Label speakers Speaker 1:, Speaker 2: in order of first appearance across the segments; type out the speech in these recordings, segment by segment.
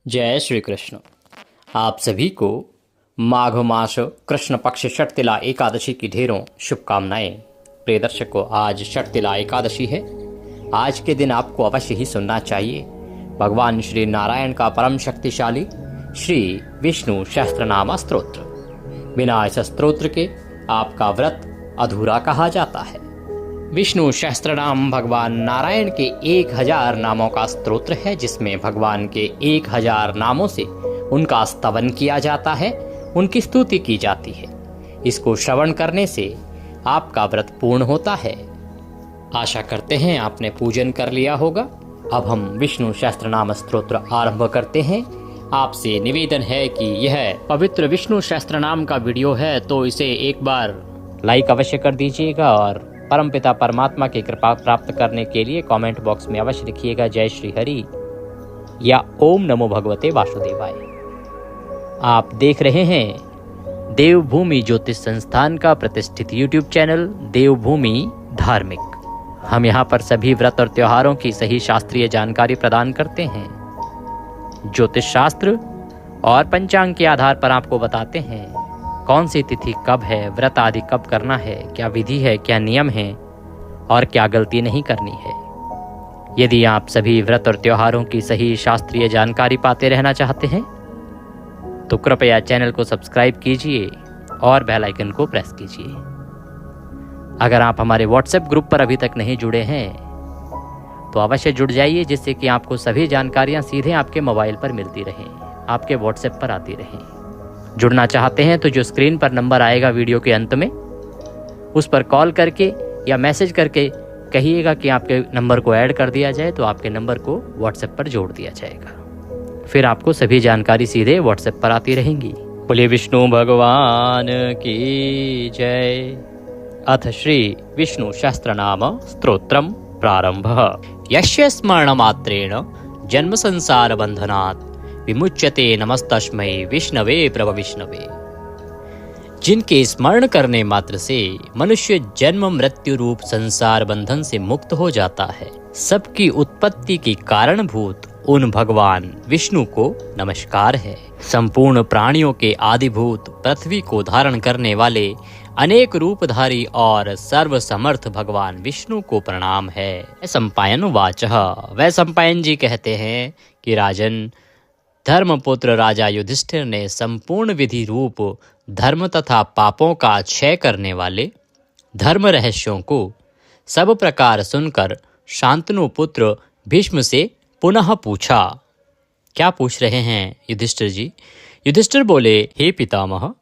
Speaker 1: जय श्री कृष्ण। आप सभी को माघ मास कृष्ण पक्ष षटतिला एकादशी की ढेरों शुभकामनाएं। प्रिय दर्शकों, आज षटतिला एकादशी है। आज के दिन आपको अवश्य ही सुनना चाहिए भगवान श्री नारायण का परम शक्तिशाली श्री विष्णु सहस्त्रनाम स्तोत्र। बिना इस स्तोत्र के आपका व्रत अधूरा कहा जाता है। विष्णु सहस्त्रनाम भगवान नारायण के 1000 नामों का स्तोत्र है, जिसमें भगवान के 1000 नामों से उनका स्तवन किया जाता है, उनकी स्तुति की जाती है। इसको श्रवण करने से आपका व्रत पूर्ण होता है। आशा करते हैं आपने पूजन कर लिया होगा। अब हम विष्णु सहस्त्रनाम स्तोत्र आरंभ करते हैं। आपसे निवेदन है कि यह पवित्र विष्णु सहस्त्रनाम का वीडियो है तो इसे एक बार लाइक अवश्य कर दीजिएगा और परमपिता परमात्मा की कृपा प्राप्त करने के लिए कमेंट बॉक्स में अवश्य लिखिएगा जय श्री हरि या ओम नमो भगवते वासुदेवाय। आप देख रहे हैं देवभूमि ज्योतिष संस्थान का प्रतिष्ठित यूट्यूब चैनल देवभूमि धार्मिक। हम यहाँ पर सभी व्रत और त्योहारों की सही शास्त्रीय जानकारी प्रदान करते हैं। ज्योतिष शास्त्र और पंचांग के आधार पर आपको बताते हैं कौन सी तिथि कब है, व्रत आदि कब करना है, क्या विधि है, क्या नियम है और क्या गलती नहीं करनी है। यदि आप सभी व्रत और त्योहारों की सही शास्त्रीय जानकारी पाते रहना चाहते हैं तो कृपया चैनल को सब्सक्राइब कीजिए और बेल आइकन को प्रेस कीजिए। अगर आप हमारे व्हाट्सएप ग्रुप पर अभी तक नहीं जुड़े हैं तो अवश्य जुड़ जाइए, जिससे कि आपको सभी जानकारियां सीधे आपके मोबाइल पर मिलती रहें, आपके व्हाट्सएप पर आती रहें। जुड़ना चाहते हैं तो जो स्क्रीन पर नंबर आएगा वीडियो के अंत में, उस पर कॉल करके या मैसेज करके कहिएगा कि आपके नंबर को ऐड कर दिया जाए, तो आपके नंबर को व्हाट्सएप पर जोड़ दिया जाएगा। फिर आपको सभी जानकारी सीधे व्हाट्सएप पर आती रहेंगी। बोले विष्णु भगवान की जय। अथ श्री विष्णु सहस्त्रनाम स्तोत्रम प्रारंभ। यस्य स्मरण मात्रेण जन्म संसार बंधनात् विमुच्यते नमस्तस्मै विष्णवे प्रभ विष्णवे। जिनके स्मरण करने मात्र से मनुष्य जन्म मृत्यु रूप संसार बंधन से मुक्त हो जाता है, सबकी उत्पत्ति की कारणभूत उन भगवान विष्णु को नमस्कार है। संपूर्ण प्राणियों के आदिभूत पृथ्वी को धारण करने वाले अनेक रूपधारी और सर्वसमर्थ भगवान विष्णु को प्रणाम है। सम्पायन वाचः। वह सम्पायन जी कहते हैं कि राजन, धर्मपुत्र राजा युधिष्ठिर ने संपूर्ण विधि रूप धर्म तथा पापों का क्षय करने वाले धर्म रहस्यों को सब प्रकार सुनकर शांतनु पुत्र भीष्म से पुनः पूछा। क्या पूछ रहे हैं युधिष्ठिर जी? युधिष्ठिर बोले, हे पितामह,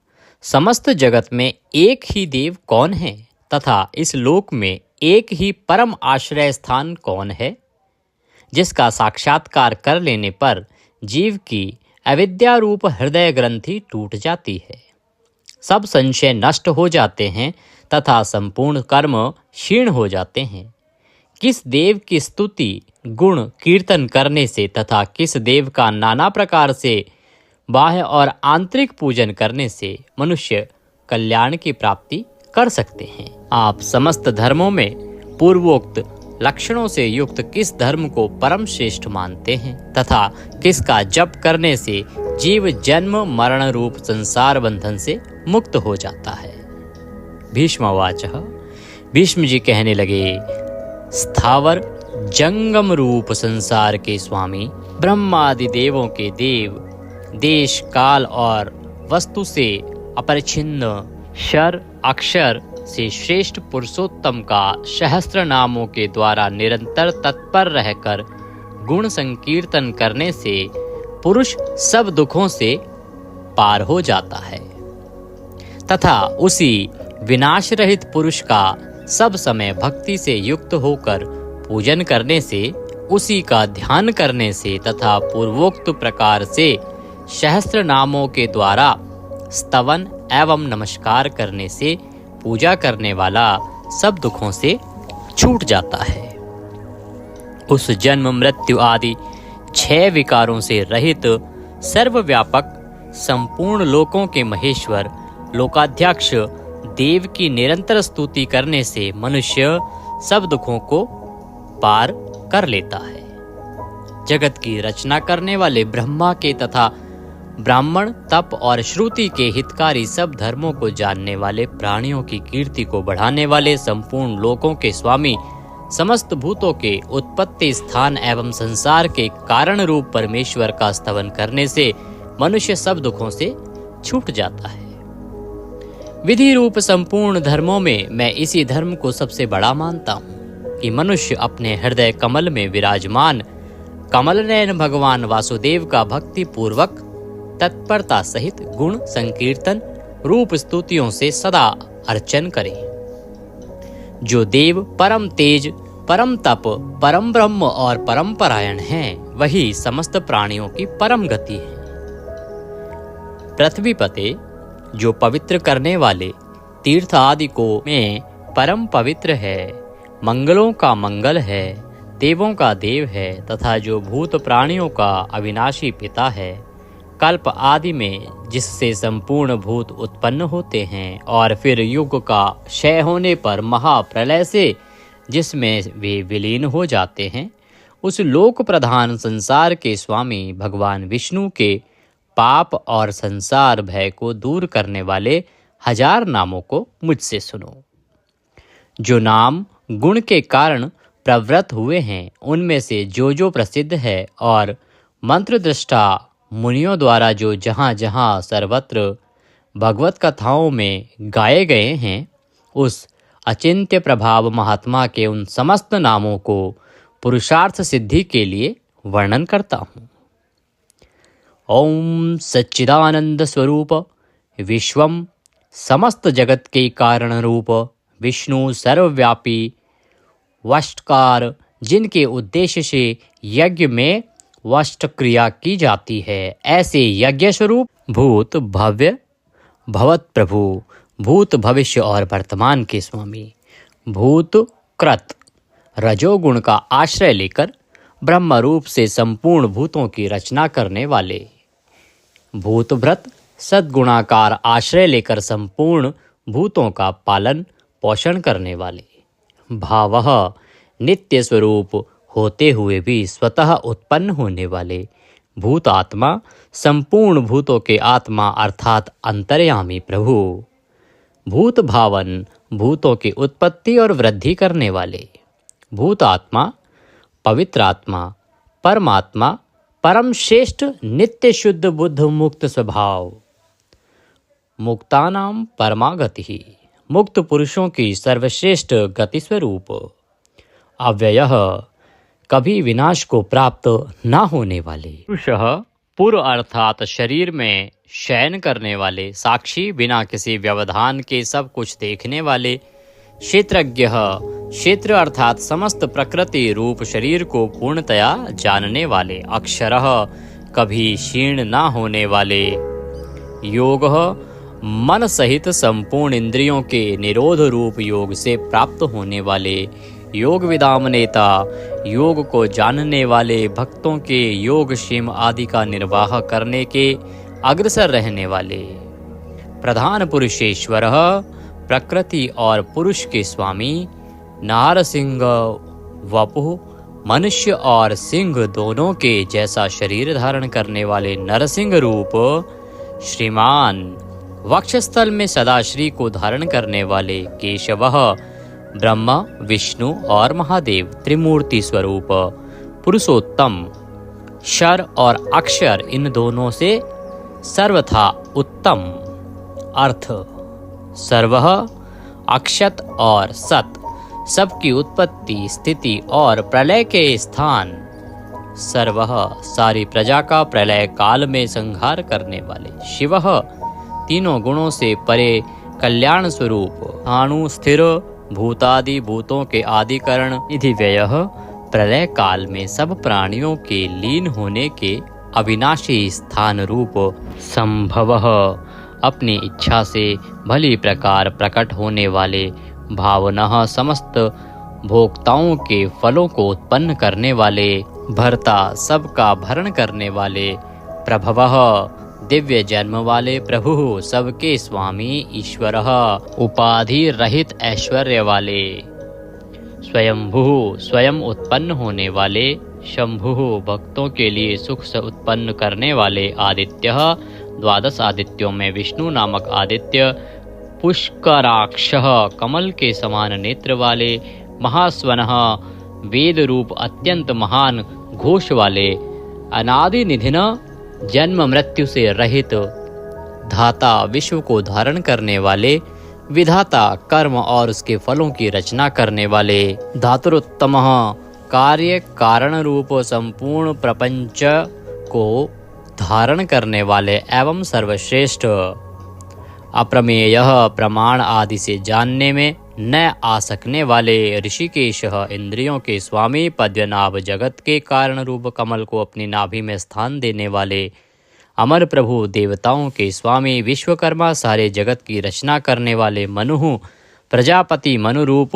Speaker 1: समस्त जगत में एक ही देव कौन है तथा इस लोक में एक ही परम आश्रय स्थान कौन है, जिसका साक्षात्कार कर लेने पर जीव की अविद्या रूप हृदय ग्रंथि टूट जाती है, सब संशय नष्ट हो जाते हैं तथा संपूर्ण कर्म क्षीण हो जाते हैं। किस देव की स्तुति गुण कीर्तन करने से तथा किस देव का नाना प्रकार से बाह्य और आंतरिक पूजन करने से मनुष्य कल्याण की प्राप्ति कर सकते हैं। आप समस्त धर्मों में पूर्वोक्त लक्षणों से युक्त किस धर्म को परम श्रेष्ठ मानते हैं तथा किसका जप करने से जीव जन्म मरण रूप संसार बंधन से मुक्त हो जाता है। भीष्मवाचः। भीष्म जी कहने लगे, स्थावर जंगम रूप संसार के स्वामी ब्रह्मादि देवों के देव, देश काल और वस्तु से अपरिच्छिन्न, क्षर अक्षर से श्रेष्ठ पुरुषोत्तम का सहस्त्र नामों के द्वारा निरंतर तत्पर रहकर गुण संकीर्तन करने से पुरुष सब दुखों से पार हो जाता है तथा उसी विनाश रहित पुरुष का सब समय भक्ति से युक्त होकर पूजन करने से, उसी का ध्यान करने से तथा पूर्वोक्त प्रकार से सहस्त्र नामों के द्वारा स्तवन एवं नमस्कार करने से पूजा करने वाला सब दुखों से छूट जाता है। उस जन्म मृत्यु आदि 6 विकारों से रहित सर्वव्यापक संपूर्ण लोकों के महेश्वर लोकाध्यक्ष देव की निरंतर स्तुति करने से मनुष्य सब दुखों को पार कर लेता है जगत की रचना करने वाले ब्रह्मा के तथा ब्राह्मण, तप और श्रुति के हितकारी सब धर्मों को जानने वाले, प्राणियों की कीर्ति को बढ़ाने वाले, संपूर्ण लोकों के स्वामी, समस्त भूतों के उत्पत्ति स्थान एवं संसार के कारण रूप परमेश्वर का स्तवन करने से मनुष्य सब दुखों से छूट जाता है। विधि रूप संपूर्ण धर्मों में मैं इसी धर्म को सबसे बड़ा मानता हूँ कि मनुष्य अपने हृदय कमल में विराजमान कमल नयन भगवान वासुदेव का भक्ति पूर्वक तत्परता सहित गुण संकीर्तन रूप स्तुतियों से सदा अर्चन करे। जो देव परम तेज, परम तप, परम ब्रह्म और परम परायण हैं, वही समस्त प्राणियों की परम गति है। पृथ्वी पते जो पवित्र करने वाले तीर्थ आदि को में परम पवित्र है, मंगलों का मंगल है, देवों का देव है तथा जो भूत प्राणियों का अविनाशी पिता है, कल्प आदि में जिससे संपूर्ण भूत उत्पन्न होते हैं और फिर युग का क्षय होने पर महाप्रलय से जिसमें वे विलीन हो जाते हैं, उस लोक प्रधान संसार के स्वामी भगवान विष्णु के पाप और संसार भय को दूर करने वाले 1000 नामों को मुझसे सुनो। जो नाम गुण के कारण प्रवृत्त हुए हैं, उनमें से जो प्रसिद्ध है और मंत्र दृष्टा मुनियों द्वारा जो जहाँ जहाँ सर्वत्र भगवत कथाओं में गाए गए हैं, उस अचिंत्य प्रभाव महात्मा के उन समस्त नामों को पुरुषार्थ सिद्धि के लिए वर्णन करता हूँ। ओम सच्चिदानंद स्वरूप विश्वम समस्त जगत के कारण रूप विष्णु सर्वव्यापी वष्टकार, जिनके उद्देश्य से यज्ञ में वष्ट क्रिया की जाती है, ऐसे यज्ञ स्वरूप भूत भव्य भवत प्रभु, भूत भविष्य और वर्तमान के स्वामी, भूत कृत रजोगुण का आश्रय लेकर ब्रह्म रूप से संपूर्ण भूतों की रचना करने वाले, भूत भ्रत सद्गुणाकार आश्रय लेकर संपूर्ण भूतों का पालन पोषण करने वाले, भावः नित्य स्वरूप होते हुए भी स्वतः उत्पन्न होने वाले, भूत आत्मा संपूर्ण भूतों के आत्मा अर्थात अंतर्यामी प्रभु, भूत भावन भूतों की उत्पत्ति और वृद्धि करने वाले, भूत आत्मा पवित्र आत्मा परमात्मा परम श्रेष्ठ नित्य शुद्ध बुद्ध मुक्त स्वभाव, मुक्तानाम परमागति, मुक्त पुरुषों की सर्वश्रेष्ठ गति स्वरूप, अव्ययः कभी विनाश को प्राप्त न होने वाले, पुरुषः पूर्व अर्थात शरीर में शयन करने वाले, साक्षी बिना किसी व्यवधान के सब कुछ देखने वाले, क्षेत्रज्ञः क्षेत्र अर्थात समस्त प्रकृति रूप शरीर को पूर्णतया जानने वाले, अक्षरः कभी क्षीण न होने वाले, योगः मन सहित संपूर्ण इंद्रियों के निरोध रूप योग से प्राप्त होने वाले, योग विदाम नेता योग को जानने वाले, भक्तों के योग क्षेम आदि का निर्वाह करने के अग्रसर रहने वाले, प्रधान पुरुषेश्वर प्रकृति और पुरुष के स्वामी, नारसिंह वपु मनुष्य और सिंह दोनों के जैसा शरीर धारण करने वाले नरसिंह रूप, श्रीमान वक्षस्थल में सदा श्री को धारण करने वाले, केशवः ब्रह्मा विष्णु और महादेव त्रिमूर्ति स्वरूप, पुरुषोत्तम शर और अक्षर इन दोनों से सर्वथा उत्तम, अर्थ सर्वः अक्षत और सत सबकी उत्पत्ति स्थिति और प्रलय के स्थान, सर्वः सारी प्रजा का प्रलय काल में संहार करने वाले, शिवः तीनों गुणों से परे कल्याण स्वरूप, अणु स्थिर भूतादि भूतों के आदिकरण, निधि व्ययः प्रलय काल में सब प्राणियों के लीन होने के अविनाशी स्थान रूप, संभवः अपनी इच्छा से भली प्रकार प्रकट होने वाले, भावनः समस्त भोक्ताओं के फलों को उत्पन्न करने वाले, भर्ता सबका भरण करने वाले, प्रभवः दिव्य जन्म वाले प्रभु सबके स्वामी, ईश्वरः उपाधि रहित ऐश्वर्य वाले, स्वयंभू स्वयं उत्पन्न होने वाले, शंभु भक्तों के लिए सुख से उत्पन्न करने वाले आदित्य, द्वादश आदित्यों में विष्णु नामक आदित्य, पुष्कराक्ष कमल के समान नेत्र वाले, महास्वनः वेद रूप अत्यंत महान घोष वाले, अनादि निधिन जन्म मृत्यु से रहित, धाता विश्व को धारण करने वाले, विधाता कर्म और उसके फलों की रचना करने वाले, धातुरुत्तम कार्य कारण रूप संपूर्ण प्रपंच को धारण करने वाले एवं सर्वश्रेष्ठ, अप्रमेय प्रमाण आदि से जानने में न आ सकने वाले, ऋषिकेश इंद्रियों के स्वामी, पद्मनाभ जगत के कारण रूप कमल को अपनी नाभि में स्थान देने वाले, अमर प्रभु देवताओं के स्वामी, विश्वकर्मा सारे जगत की रचना करने वाले, मनु प्रजापति मनु रूप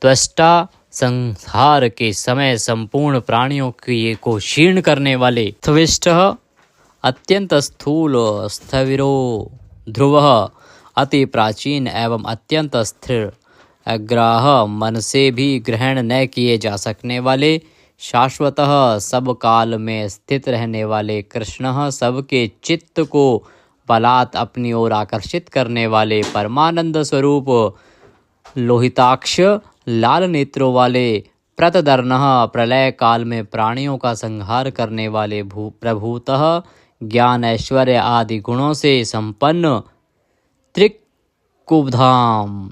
Speaker 1: त्वष्टा, संहार के समय संपूर्ण प्राणियों को क्षीण करने वाले, त्विष्ट अत्यंत स्थूल, स्थविरो ध्रुव अति प्राचीन एवं अत्यंत स्थिर, अग्राह मन से भी ग्रहण न किए जा सकने वाले, शाश्वतः सब काल में स्थित रहने वाले, कृष्ण सबके चित्त को बलात् अपनी ओर आकर्षित करने वाले, परमानंद स्वरूप, लोहिताक्ष लाल नेत्रों वाले, प्रतदर्नः प्रलय काल में प्राणियों का संहार करने वाले, प्रभुतः ज्ञान ऐश्वर्य आदि गुणों से संपन्न, त्रिकुबधाम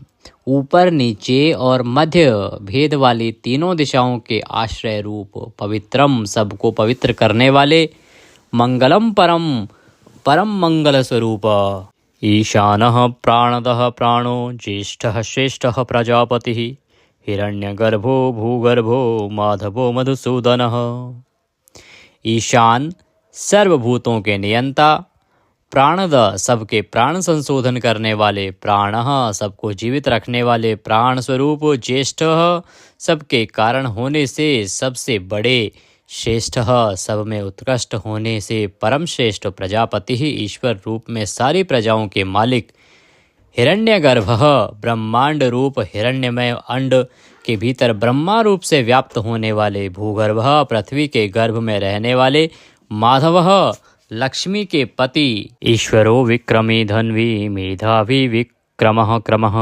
Speaker 1: ऊपर नीचे और मध्य भेद वाली तीनों दिशाओं के आश्रय रूप, पवित्रम सबको पवित्र करने वाले, मंगलम परम मंगल स्वरूप, ईशानः प्राणदः प्राणो, ज्येष्ठः श्रेष्ठः प्रजापतिः, हिरण्यगर्भो भूगर्भो, माधवो मधुसूदनः। ईशान सर्वभूतों के नियंता, प्राणद सबके प्राण संशोधन करने वाले, प्राणः सबको जीवित रखने वाले, प्राण स्वरूप, ज्येष्ठ सबके कारण होने से सबसे बड़े, श्रेष्ठ सब में उत्कृष्ट होने से परम श्रेष्ठ, प्रजापति ही ईश्वर रूप में सारी प्रजाओं के मालिक, हिरण्यगर्भ ब्रह्मांड रूप हिरण्यमय अंड के भीतर ब्रह्मा रूप से व्याप्त होने वाले, भूगर्भ पृथ्वी के गर्भ में रहने वाले, माधव लक्ष्मी के पति, ईश्वरो विक्रमी धन्वी मेधावी विक्रमः क्रमः,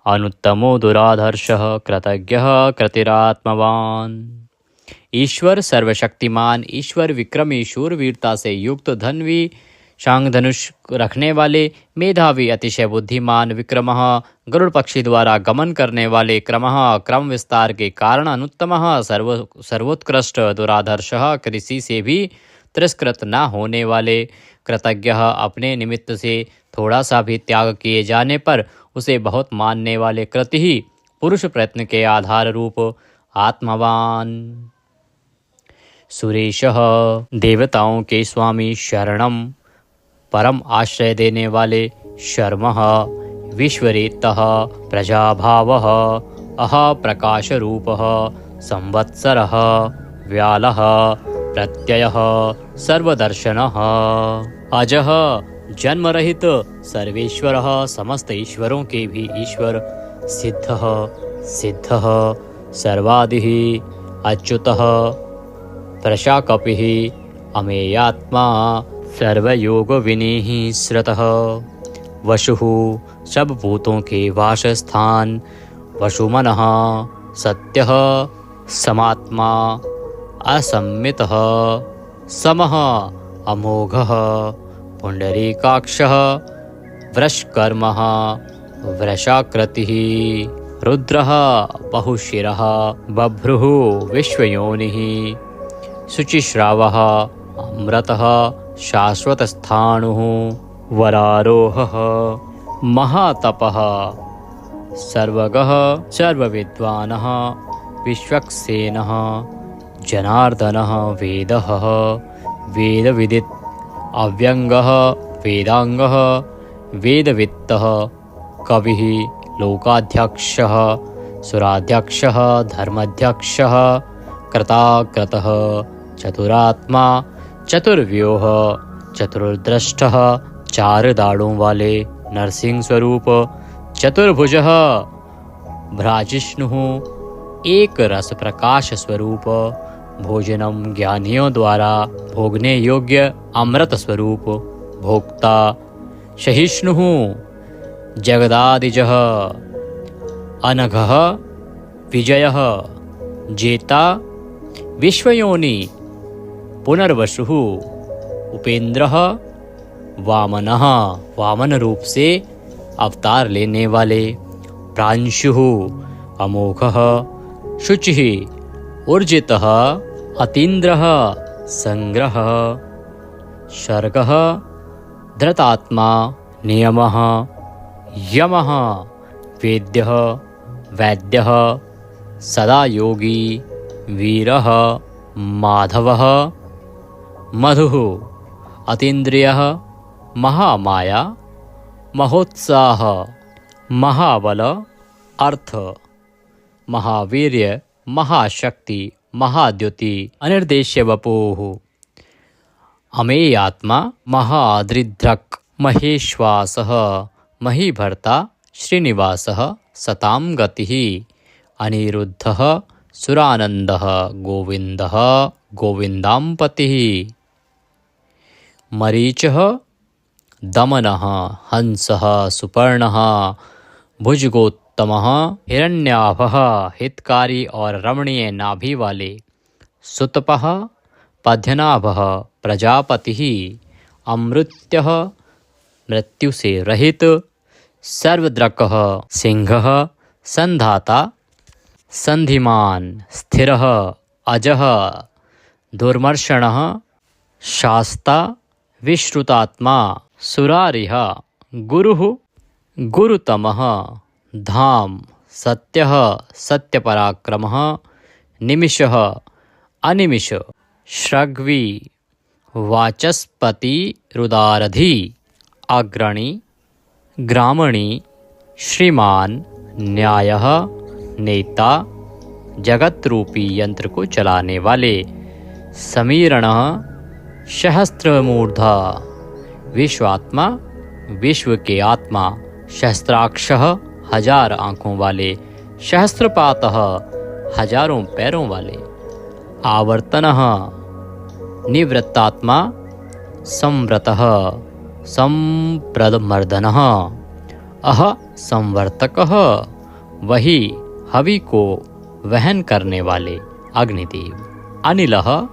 Speaker 1: अनुत्तमो दुराधर्षः कृतज्ञः कृतिरात्मवान। ईश्वर सर्वशक्तिमान, ईश्वर विक्रमी शूरवीरता से युक्त, धन्वी शांग धनुष रखने वाले, मेधावी अतिशय बुद्धिमान, विक्रमः गरुड़ पक्षी द्वारा गमन करने वाले, क्रमः क्रम विस्तार के कारण, अनुत्तमः सर्वोत्कृष्ट, दुराधर्षः कृषि से भी तिरस्कृत न होने वाले, कृतज्ञ अपने निमित्त से थोड़ा सा भी त्याग किए जाने पर उसे बहुत मानने वाले, कृति ही पुरुष प्रयत्न के आधार रूप, आत्मवान। सुरेशः देवताओं के स्वामी, शरणम परम आश्रय देने वाले, शर्मः विश्वरेतः प्रजाभावः, अह प्रकाश रूपः, संवत्सरः व्यालः प्रत्ययः सर्वदर्शनः, अजः जन्म रहित सर्वेश्वरः, समस्त ईश्वरों के भी ईश्वर, सिद्धः सिद्धः सर्वादिः, अच्युतः प्रशाकपिः, अमेयात्मा सर्वयोग विनीः श्रतः, वसुः सब भूतों के वासस्थान, वसुमनः सत्यः समात्मा, असम्मितः समः अमोघः, पुंडरीकाक्षः वृषकर्मः वृषाकृतिः, रुद्रः बहुशिरः, बभ्रुः विश्वयोनिः, शुचिश्रावः अमृतः शाश्वतस्थाणुः, वरारोहः महातपः, सर्वगः सर्वविद्वानः, विश्वक्सेनः, जनार्दनः वेदः वेदविदित्, अव्यंगः वेदांगः, वेदवित्तः कविः, लोकाध्यक्षः सुराध्यक्षः, धर्माध्यक्षः कृताकृतः, चतुरात्मा चतुर्व्यूह, चतुर्दृष्टः चार दाढ़ों वाले, नरसिंह स्वरूप, चतुर्भुजः भ्राजिष्णुः, एक रस प्रकाश स्वरूप, भोजनम ज्ञानियों द्वारा भोगने योग्य अमृत स्वरूप, भोक्ता सहिष्णुः जगदादिजः, अनघः विजयः, जेता विश्वयोनि, पुनर्वसुः, उपेंद्रः, वामनः वामन रूप से अवतार लेने वाले, प्रांशुः अमोघः, शुचिः ऊर्जितः, अतीन्द्रः संग्रह, सर्गः धृतात्मा, नियमः यमः, वेद्यः वैद्यः, सदा योगी, वीरः माधवः, मधुः अतीन्द्रियः, महामाया, महोत्साह, महाबल, अर्थ, महावीर्य, महाशक्ति, महाद्युति, अनिर्देश्य वपुः, अमेयात्मा, महादृद्रक्, महेश्वासः, महीभर्ता, श्रीनिवासः, सतां गतिः, अनिरुद्धः, सुरानन्दः, गोविन्दः, गोविन्दाम्पतिः, मरीचः, दमनः, हंसः, सुपर्णः, भुजगोत्तमः, हिरण्याभः, हितकारी और रमणीय नाभि वाले, सुतपः, पद्यनाभः, प्रजापतिः, अमृत्यः, मृत्यु से रहित, सर्वद्रकः, सिंहः, संधाता, संधिमान, स्थिरः, अजः, दुर्मर्षणः, शास्ता, विश्रुतात्मा, सुरारिः, गुरुः, गुरुतमः, धाम, सत्यः, सत्यपराक्रमः, निमिषः, अनिमिष, श्रग्वी, वाचस्पति, रुदारधि, अग्रणी, ग्रामणी, श्रीमान, न्यायः, नेता, जगत रूपी यंत्र को चलाने वाले, समीरणः, सहस्त्रमूर्धा, विश्वात्मा, विश्व के आत्मा, सहस्त्राक्षः, हजार आँखों वाले, सहस्त्रपातः, हजारों पैरों वाले, आवर्तनः, निवृत्तात्मा, संव्रतः, संप्रदमर्दनः, अह संवर्तकः, वही हवि को वहन करने वाले, अग्निदेव, अनिलः,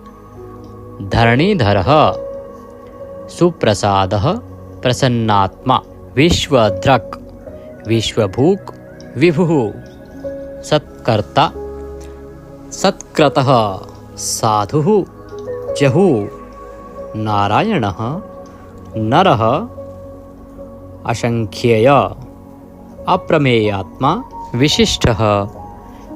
Speaker 1: धरणीधरः, सुप्रसादः, प्रसन्नात्मा, विश्वद्रक्, विश्वभूक, विभुः, सत्कर्ता, सत्कृतः, साधुः, जहुः, नारायणः, नरः, असंख्येय, अप्रमेयात्मा, विशिष्टः,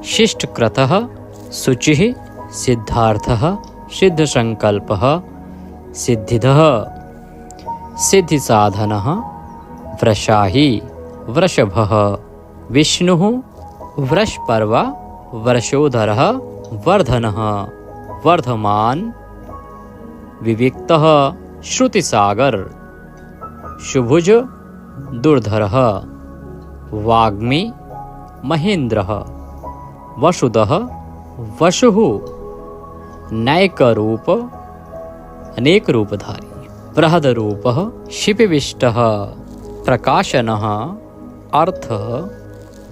Speaker 1: शिष्टकृतः, शुचिः, सिद्धार्थः, सिद्धसंकल्पः, सिद्धिदः, सिद्धिसाधनः, वृषाही, वृषभः, विष्णुः, वृषपर्वा, वर्षोधरः, वर्धनः, वर्धमान, विविक्तः, श्रुतिसागर, शुभुज, दुर्धरः, वाग्मी, महेन्द्रः, वसुदः, वसुः, नैकरूप, अनेक रूपधारी, बृहदरूपः, शिपिविष्टः, प्रकाशनः, अर्थः,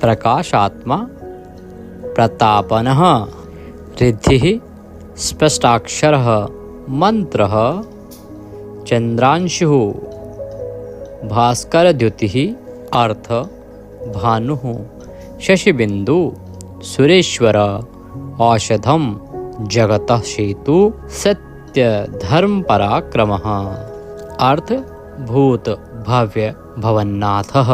Speaker 1: प्रकाशात्मा, प्रतापनः, रिद्धिः, स्पष्टाक्षरः, मंत्रः, चंद्रांशुः, भास्करद्युतिः, अर्थ, भानुः, शशिबिंदु, सुरेश्वर, औषधम, जगतः सेतु, सत्य धर्म पराक्रमः, अर्थ, भूत भव्य भवन्नाथः,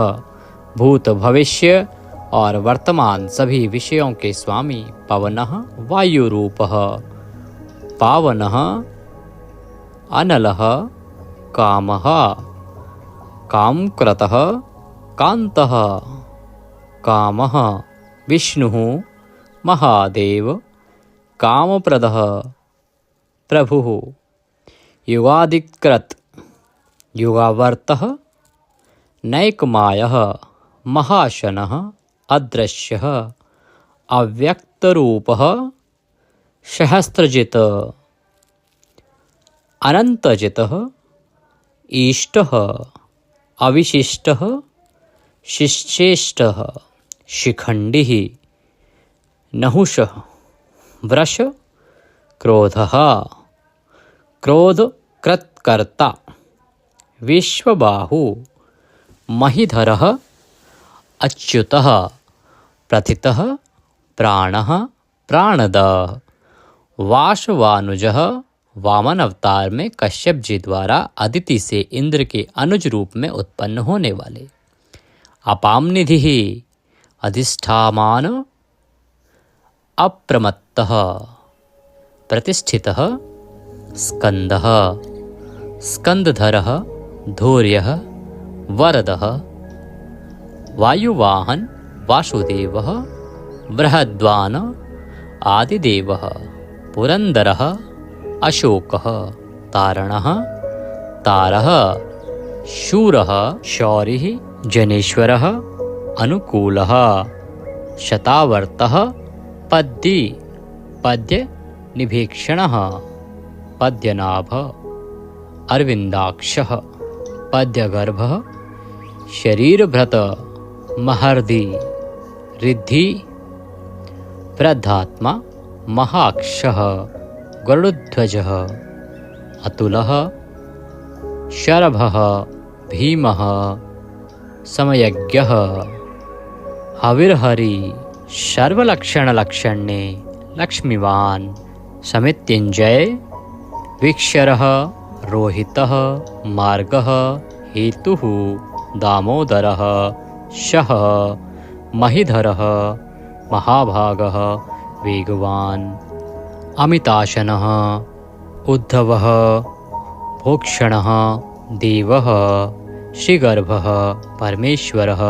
Speaker 1: भूत भविष्य और वर्तमान सभी विषयों के स्वामी, पवनः, वायुरूपः, पावनः, अनलः, कामः, कामकृतः, कान्तः, कामः, विष्णुः, महादेव, कामप्रदः, प्रभुः, युगादिकृत, युगावर्तः, नैकमायः, महाशनः, अदृश्यः, अव्यक्तरूपः सहस्रजित् अनन्तजितः ईष्टः अविशिष्टः शिश्चेष्टः शिखण्डिः नहुषः वृष क्रोधः क्रोधकृत्कर्ता विश्वबाहु महीधरः अच्युतः प्रथितः प्राणः प्राणदः वासवानुजः वामन अवतार में कश्यप जी द्वारा अदिति से इंद्र के अनुज रूप में उत्पन्न होने वाले। अपाम निधि अधिष्ठामान अप्रमत्तः प्रतिष्ठितः स्कंदः स्कंदधरः धैर्यः वरदः वायुवाहन वासुदेवः बृहद्वान आदिदेवः पुरंदरः अशोकः तारणः तारः शूरः शौरिः जनेश्वरः अनुकूलः शतावर्तः पद्य पद्य निभीक्षणः पद्यनाभ अरविंदाक्षः पद्यगर्भः शरीरभृत महर्दि रिद्धि प्रधात्मा महाक्षः गरुडध्वजः अतुलः शरभः भीमः समयज्ञः हविर्हरि सर्वलक्षणलक्षण्ये लक्ष्मीवान् समित्युञ्जय वीक्षरः रोहितः मार्गः हेतुः दामोदरः शः महीधरः महाभागः वेगवान् अमिताशनः उद्धवः भोक्षणः देवः श्रीगर्भः परमेश्वरः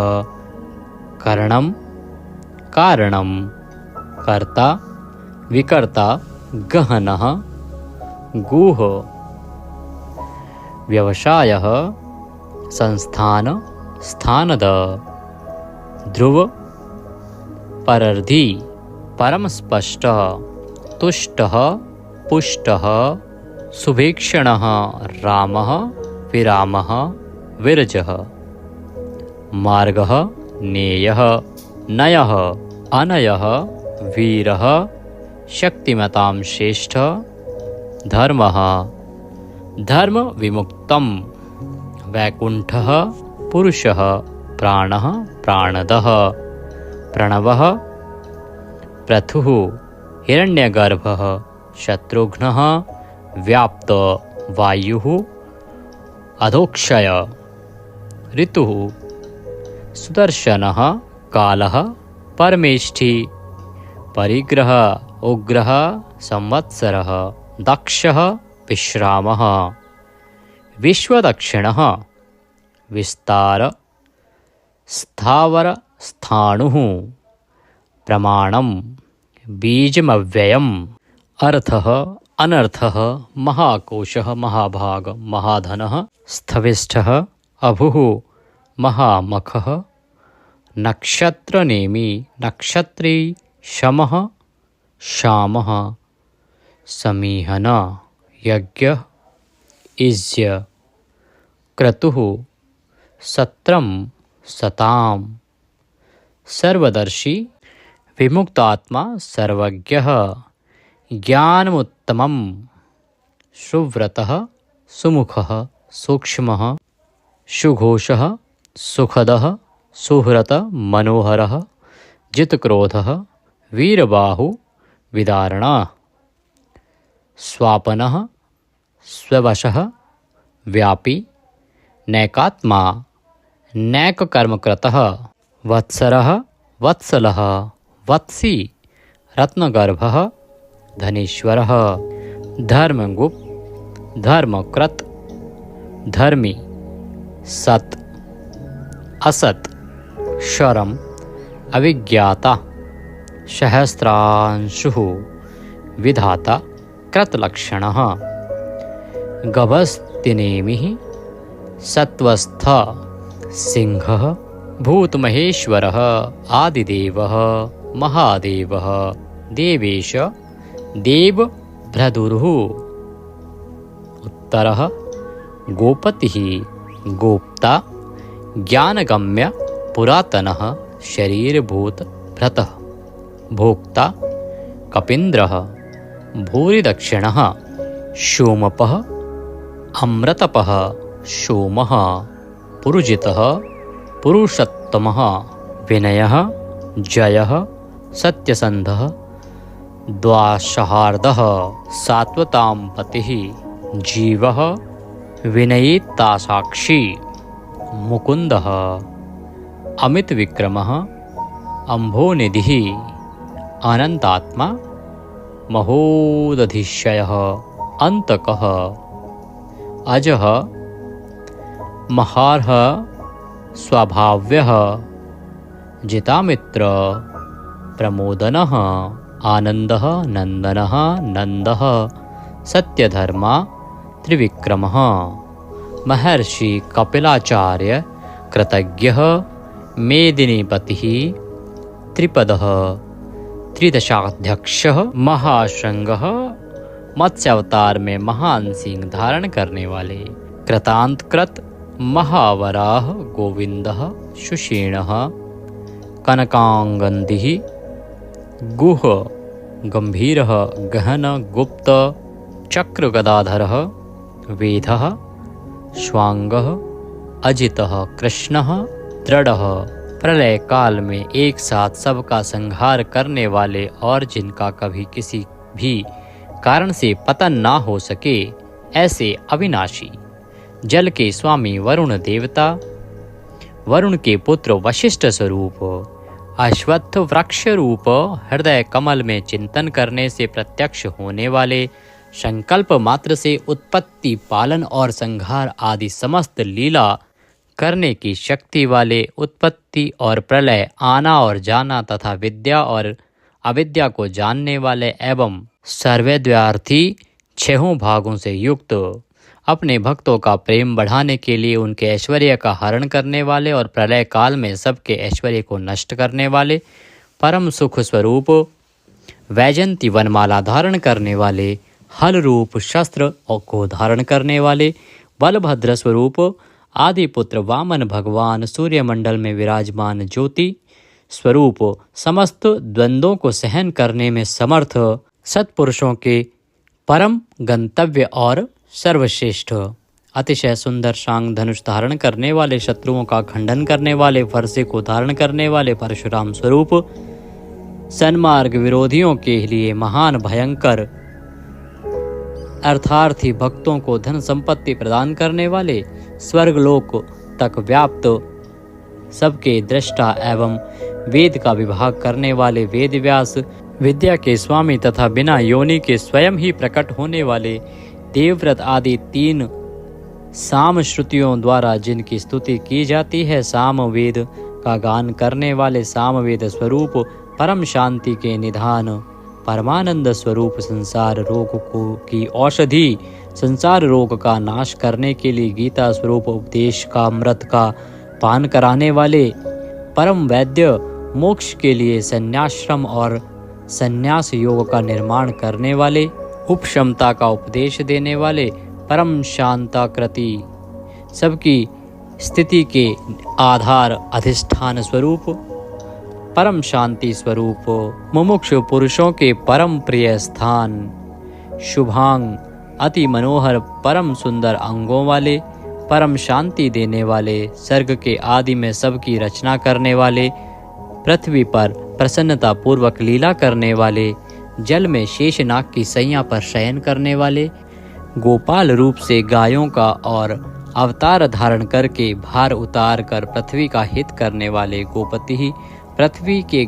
Speaker 1: करणं कारणं कर्ता विकर्ता गहनः गुह व्यवसायः संस्थान स्थानद ध्रुव परर्धि परमस्पष्ट तुष्टः पुष्टः सुभीक्षणः रामः विरामः विरजः मार्गः नेयः नयः अनयः वीरः शक्तिमतां श्रेष्ठ धर्मः धर्म विमुक्तं वैकुंठः पुरुषः प्राणः प्राणदः प्रणवः प्रथुः हिरण्यगर्भः शत्रुघ्नः व्याप्त वायुः अधोक्षय ऋतुः सुदर्शनः कालः परमेष्ठी परिग्रह उग्रः संवत्सरः दक्षः विश्रामः विश्वदक्षिणः विस्तार स्थावर स्थाणुः प्रमाणं बीजमव्ययम् अर्थः अनर्थः महाकोशः महाभाग महाधनः स्थविष्ठः अभुः महामखः नक्षत्रनेमी नक्षत्री शमः शामः समीहन यज्ञ इज्य क्रतुः सत्रम सताम सर्वदर्शी विमुक्तात्मा सर्वज्ञः ज्ञानमुत्तमं सुव्रतः सुमुखः सूक्ष्मः सुघोषः सुखदः सुहृत मनोहरः जितक्रोधः वीरबाहु विदारणः स्वापनः स्ववशः व्यापी नैकात्मा नैककर्मकृतः वत्सरः वत्सलः वत्सी रत्नगर्भः धनेश्वरः धर्मगुप्त धर्मकृत धर्मी सत असत शरम अविज्ञाता सहस्रांशुः विधाता कृतलक्षणः गभस्तिनेमिः सत्वस्थ सिंहः भूतमहेश्वरः आदिदेवः महादेवः देवेश देवभ्रदुरुः उत्तरः गोपतिः गोप्ता ज्ञानगम्य पुरातनः शरीरभूत भृतः भोक्ता कपीन्द्रः भूरिदक्षिणः सोमपः अमृतपः सोमः पुरुजितः पुरुषोत्तमः विनयः जयः सत्यसन्धः द्वाशहार्दः सात्वतां पतिः जीवः विनयितासाक्षी मुकुन्दः अमितविक्रमः अम्भोनिधिः अनन्तात्मा महोदधिशयः अन्तकः अजः महार्हः स्वभाव्यः जितामित्र प्रमोदनः आनन्दः नन्दनः नन्दः सत्यधर्मा त्रिविक्रमः महर्षि कपिलाचार्य कृतज्ञः मेदिनीपतिः त्रिपदः त्रिदशाध्यक्षः महाशृंगः मत्स्यावतार में महान सिंह धारण करने वाले कृतांतकृत महावराह गोविंदः सुषीणः कनकांगन्दिः गुह गंभीरः गहन गुप्त चक्र गदाधरः वेदः स्वांगः अजितः कृष्णः दृढ़ः प्रलय काल में एक साथ सबका संहार करने वाले और जिनका कभी किसी भी कारण से पतन ना हो सके ऐसे अविनाशी जल के स्वामी वरुण देवता वरुण के पुत्र वशिष्ठ स्वरूप अश्वत्थ वृक्ष रूप हृदय कमल में चिंतन करने से प्रत्यक्ष होने वाले संकल्प मात्र से उत्पत्ति पालन और संहार आदि समस्त लीला करने की शक्ति वाले उत्पत्ति और प्रलय आना और जाना तथा विद्या और अविद्या को जानने वाले एवं सर्वैद्वार्थी छहों भागों से युक्त अपने भक्तों का प्रेम बढ़ाने के लिए उनके ऐश्वर्य का हरण करने वाले और प्रलय काल में सबके ऐश्वर्य को नष्ट करने वाले परम सुख स्वरूप वैजंती वनमाला धारण करने वाले हल रूप शस्त्र को धारण करने वाले बलभद्र स्वरूप आदि पुत्र वामन भगवान सूर्यमंडल में विराजमान ज्योति स्वरूप समस्त द्वंद्वों को सहन करने में समर्थ सत्पुरुषों के परम गंतव्य और सर्वश्रेष्ठ अतिशय सुंदर शांग धनुष धारण करने वाले शत्रुओं का खंडन करने वाले फरसे को धारण करने वाले परशुराम स्वरूप सन्मार्ग विरोधियों के लिए महान भयंकर अर्थार्थी भक्तों को धन संपत्ति प्रदान करने वाले स्वर्गलोक तक व्याप्त सबके दृष्टा एवं वेद का विभाग करने वाले वेद व्यास विद्या के स्वामी तथा बिना योनि के स्वयं ही प्रकट होने वाले देवव्रत आदि तीन साम श्रुतियों द्वारा जिनकी स्तुति की जाती है साम वेद का गान करने वाले साम वेद स्वरूप परम शांति के निधान परमानंद स्वरूप संसार रोग को की औषधि संसार रोग का नाश करने के लिए गीता स्वरूप उपदेश का अमृत का पान कराने वाले परम वैद्य मोक्ष के लिए संन्याश्रम और संन्यास योग का निर्माण करने वाले उपशमता का उपदेश देने वाले परम शांताकृति सबकी स्थिति के आधार अधिष्ठान स्वरूप परम शांति स्वरूप मुमुक्ष पुरुषों के परम प्रिय स्थान शुभांग अति मनोहर परम सुंदर अंगों वाले परम शांति देने वाले सर्ग के आदि में सबकी रचना करने वाले पृथ्वी पर प्रसन्नता पूर्वक लीला करने वाले जल में शेषनाग की सैया पर शयन करने वाले गोपाल रूप से गायों का और अवतार धारण करके भार उतार कर पृथ्वी का हित करने वाले गोपति ही पृथ्वी के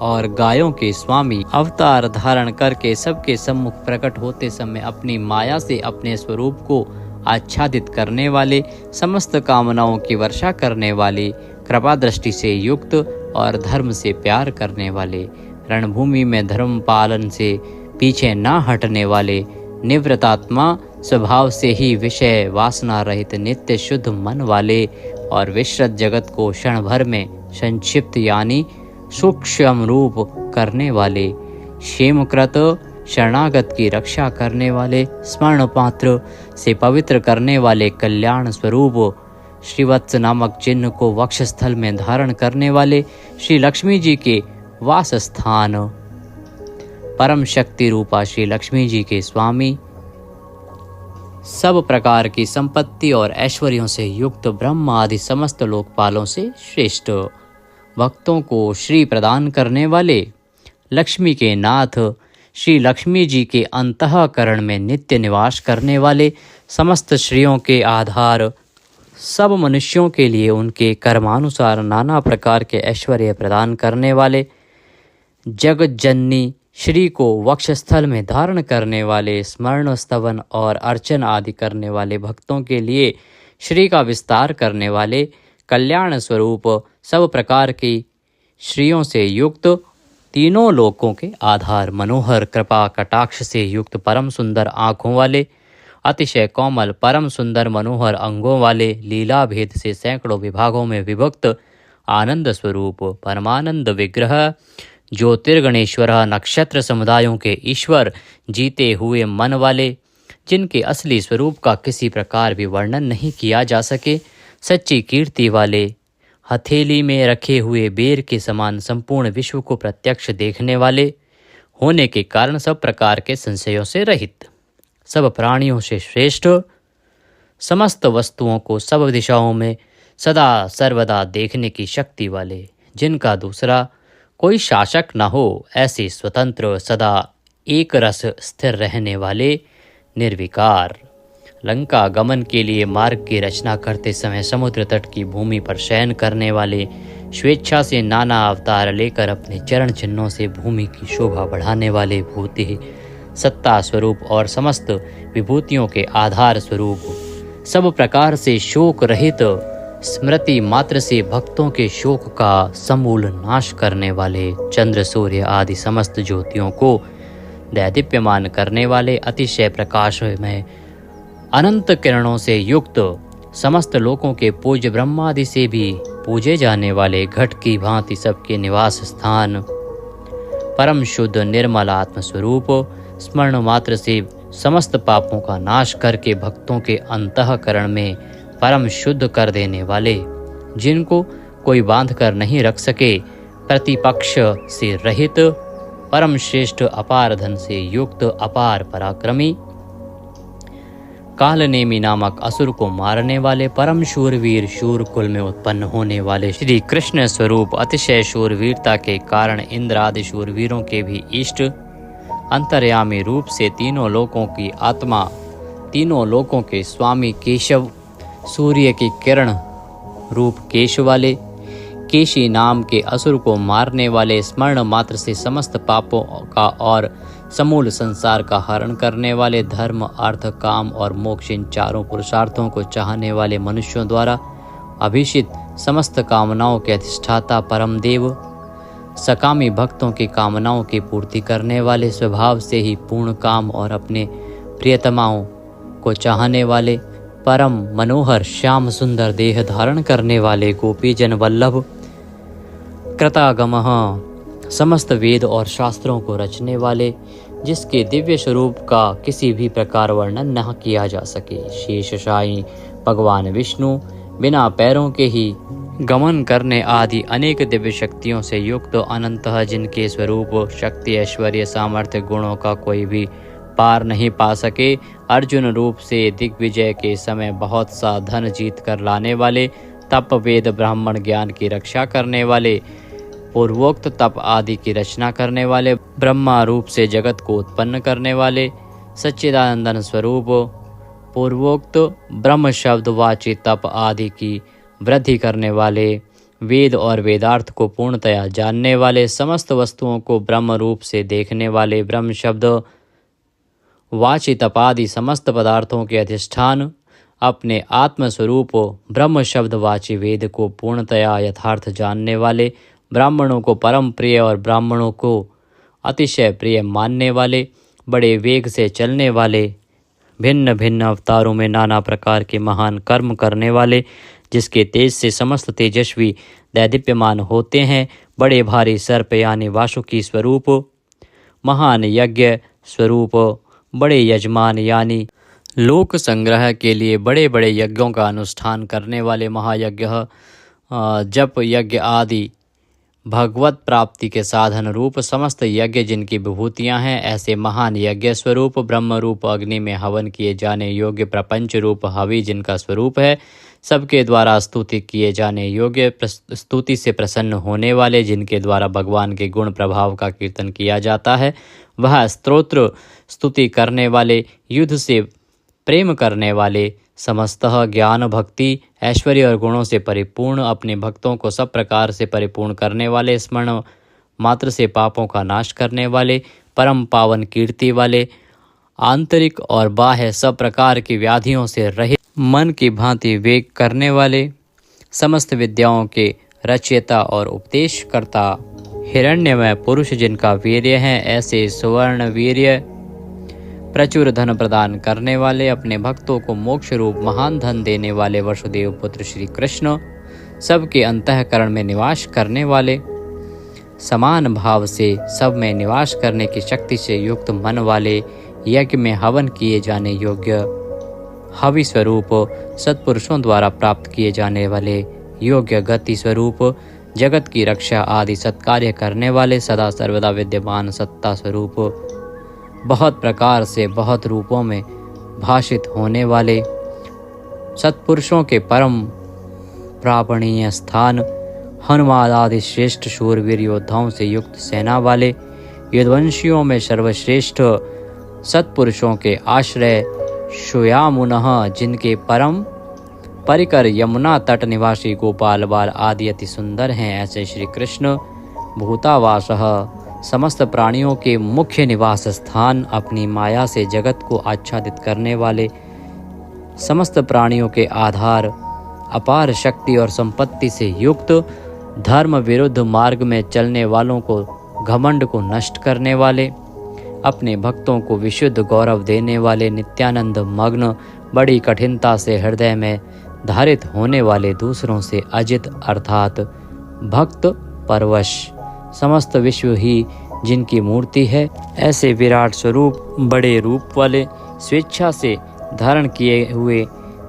Speaker 1: और गायों के स्वामी अवतार धारण करके सबके सम्मुख प्रकट होते समय अपनी माया से अपने स्वरूप को आच्छादित करने वाले समस्त कामनाओं की वर्षा करने वाले कृपा दृष्टि से युक्त और धर्म से प्यार करने वाले रणभूमि में धर्म पालन से पीछे न हटने वाले निवृत्तात्मा स्वभाव से ही विषय वासना रहित नित्य शुद्ध मन वाले और विश्रत जगत को क्षण भर में संक्षिप्त यानी सूक्ष्म रूप करने वाले, क्षेमकृत शरणागत की रक्षा करने वाले, स्मरण पात्र से पवित्र करने वाले, कल्याण स्वरूप श्रीवत्स नामक चिन्ह को वक्षस्थल में धारण करने वाले, श्री लक्ष्मी जी के वास स्थान, परम शक्ति रूपा श्री लक्ष्मी जी के स्वामी, सब प्रकार की संपत्ति और ऐश्वर्यों से युक्त ब्रह्म आदि समस्त लोकपालों से श्रेष्ठ, भक्तों को श्री प्रदान करने वाले, लक्ष्मी के नाथ श्री लक्ष्मी जी के अंतःकरण में नित्य निवास करने वाले, समस्त श्रेयों के आधार, सब मनुष्यों के लिए उनके कर्मानुसार नाना प्रकार के ऐश्वर्य प्रदान करने वाले, जगत जननी श्री को वक्षस्थल में धारण करने वाले, स्मरण स्तवन और अर्चन आदि करने वाले भक्तों के लिए श्री का विस्तार करने वाले, कल्याण स्वरूप सब प्रकार की श्रियों से युक्त, तीनों लोकों के आधार, मनोहर कृपा कटाक्ष से युक्त, परम सुंदर आँखों वाले, अतिशय कोमल परम सुंदर मनोहर अंगों वाले, लीला भेद से सैकड़ों विभागों में विभक्त, आनंद स्वरूप परमानंद विग्रह, ज्योतिर्गणेश्वर, नक्षत्र समुदायों के ईश्वर, जीते हुए मन वाले, जिनके असली स्वरूप का किसी प्रकार भी वर्णन नहीं किया जा सके, सच्ची कीर्ति वाले, हथेली में रखे हुए बेर के समान संपूर्ण विश्व को प्रत्यक्ष देखने वाले होने के कारण सब प्रकार के संशयों से रहित, सब प्राणियों से श्रेष्ठ, समस्त वस्तुओं को सब दिशाओं में सदा सर्वदा देखने की शक्ति वाले, जिनका दूसरा कोई शासक न हो, ऐसे स्वतंत्र सदा एक रस स्थिर रहने वाले, निर्विकार, लंका गमन के लिए मार्ग की रचना करते समय समुद्र तट की भूमि पर शयन करने वाले, स्वेच्छा से नाना अवतार लेकर अपने चरण चिन्हों से भूमि की शोभा बढ़ाने वाले, भूति सत्ता स्वरूप और समस्त विभूतियों के आधार स्वरूप, सब प्रकार से शोक रहित, स्मृति मात्र से भक्तों के शोक का समूल नाश करने वाले, चंद्र सूर्य आदि समस्त ज्योतियों को दैदीप्यमान करने वाले, अतिशय प्रकाश में अनंत किरणों से युक्त, समस्त लोकों के पूज्य ब्रह्मादि से भी पूजे जाने वाले, घट की भांति सबके निवास स्थान, परम शुद्ध निर्मल आत्म स्वरूप, स्मरण मात्र से समस्त पापों का नाश करके भक्तों के अंतःकरण में परम शुद्ध कर देने वाले, जिनको कोई बांध कर नहीं रख सके, प्रतिपक्ष से रहित, परम श्रेष्ठ अपार धन से युक्त, अपार पराक्रमी, कालनेमी नामक असुर को मारने वाले, परम शूरवीर, शूर कुल में उत्पन्न होने वाले, श्री कृष्ण स्वरूप, अतिशय शूरवीरता के कारण इंद्र आदि शूरवीरों के भी इष्ट, अंतर्यामी रूप से तीनों लोकों की आत्मा, तीनों लोकों के स्वामी केशव, सूर्य की किरण रूप केश वाले, केशी नाम के असुर को मारने वाले, स्मरण मात्र से समस्त पापों का और समूल संसार का हरण करने वाले, धर्म अर्थ काम और मोक्ष इन चारों पुरुषार्थों को चाहने वाले मनुष्यों द्वारा अभिषित, समस्त कामनाओं के अधिष्ठाता परम देव, सकामी भक्तों की कामनाओं की पूर्ति करने वाले, स्वभाव से ही पूर्ण काम और अपने प्रियतमाओं को चाहने वाले, परम मनोहर श्याम सुंदर देह धारण करने वाले, गोपी जन वल्लभ, कृतागमः, समस्त वेद और शास्त्रों को रचने वाले, जिसके दिव्य स्वरूप का किसी भी प्रकार वर्णन न किया जा सके, शेषशायी भगवान विष्णु, बिना पैरों के ही गमन करने आदि अनेक दिव्य शक्तियों से युक्त, अनंतः जिनके स्वरूप शक्ति ऐश्वर्य सामर्थ्य गुणों का कोई भी पार नहीं पा सके, अर्जुन रूप से दिग्विजय के समय बहुत सा धन जीत कर लाने वाले, तप वेद ब्राह्मण ज्ञान की रक्षा करने वाले, पूर्वोक्त तप आदि की रचना करने वाले, ब्रह्मा रूप से जगत को उत्पन्न करने वाले, सच्चिदानंदन स्वरूप, पूर्वोक्त ब्रह्म शब्द वाची तप आदि की वृद्धि करने वाले, वेद और वेदार्थ को पूर्णतया जानने वाले, समस्त वस्तुओं को ब्रह्म रूप से देखने वाले, ब्रह्म शब्द वाची तपादि समस्त पदार्थों के अधिष्ठान, अपने आत्मस्वरूप ब्रह्म शब्द वाची वेद को पूर्णतया यथार्थ जानने वाले, ब्राह्मणों को परम प्रिय और ब्राह्मणों को अतिशय प्रिय मानने वाले, बड़े वेग से चलने वाले, भिन्न भिन्न अवतारों में नाना प्रकार के महान कर्म करने वाले, जिसके तेज से समस्त तेजस्वी
Speaker 2: दैदीप्यमान होते हैं। बड़े भारी सर्प यानी वासुकी स्वरूप, महान यज्ञ स्वरूप, बड़े यजमान यानी लोक संग्रह के लिए बड़े बड़े यज्ञों का अनुष्ठान करने वाले, महायज्ञ, जप यज्ञ आदि भगवत प्राप्ति के साधन रूप समस्त यज्ञ जिनकी विभूतियां हैं, ऐसे महान यज्ञ स्वरूप ब्रह्म रूप अग्नि में हवन किए जाने योग्य प्रपंच रूप हवि जिनका स्वरूप है, सबके द्वारा स्तुति किए जाने योग्य, स्तुति से प्रसन्न होने वाले, जिनके द्वारा भगवान के गुण प्रभाव का कीर्तन किया जाता है, वह स्तोत्र स्तुति करने वाले, युद्ध से प्रेम करने वाले, समस्तः ज्ञान भक्ति ऐश्वर्य और गुणों से परिपूर्ण, अपने भक्तों को सब प्रकार से परिपूर्ण करने वाले, स्मरण मात्र से पापों का नाश करने वाले, परम पावन कीर्ति वाले, आंतरिक और बाह्य सब प्रकार की व्याधियों से रहित, मन की भांति वेग करने वाले, समस्त विद्याओं के रचयिता और उपदेशकर्ता, हिरण्यमय पुरुष जिनका वीर्य है, ऐसे सुवर्ण वीर्य प्रचुर धन प्रदान करने वाले, अपने भक्तों को मोक्ष रूप महान धन देने वाले वसुदेव पुत्र श्री कृष्ण, सबके अंतःकरण में निवास करने वाले, समान भाव से सब में निवास करने की शक्ति से युक्त मन वाले, यज्ञ में हवन किए जाने योग्य हवि स्वरूप, सत्पुरुषों द्वारा प्राप्त किए जाने वाले योग्य गति स्वरूप, जगत की रक्षा आदि सत्कार्य करने वाले, सदा सर्वदा विद्यमान सत्ता स्वरूप, बहुत प्रकार से बहुत रूपों में भाषित होने वाले, सत्पुरुषों के परम प्रापणीय स्थान, हनुमान आदि श्रेष्ठ शूरवीर योद्धाओं से युक्त सेना वाले, यदुवंशियों में सर्वश्रेष्ठ सत्पुरुषों के आश्रय, श्यामुनः जिनके परम परिकर यमुना तट निवासी गोपाल बाल आदि अति सुंदर हैं, ऐसे श्री कृष्ण भूतावासः समस्त प्राणियों के मुख्य निवास स्थान, अपनी माया से जगत को आच्छादित करने वाले, समस्त प्राणियों के आधार, अपार शक्ति और संपत्ति से युक्त, धर्म विरुद्ध मार्ग में चलने वालों को घमंड को नष्ट करने वाले, अपने भक्तों को विशुद्ध गौरव देने वाले, नित्यानंद मग्न, बड़ी कठिनता से हृदय में धारित होने वाले, दूसरों से अजित अर्थात भक्त परवश, समस्त विश्व ही जिनकी मूर्ति है, ऐसे विराट स्वरूप बड़े रूप वाले, स्वेच्छा से धारण किए हुए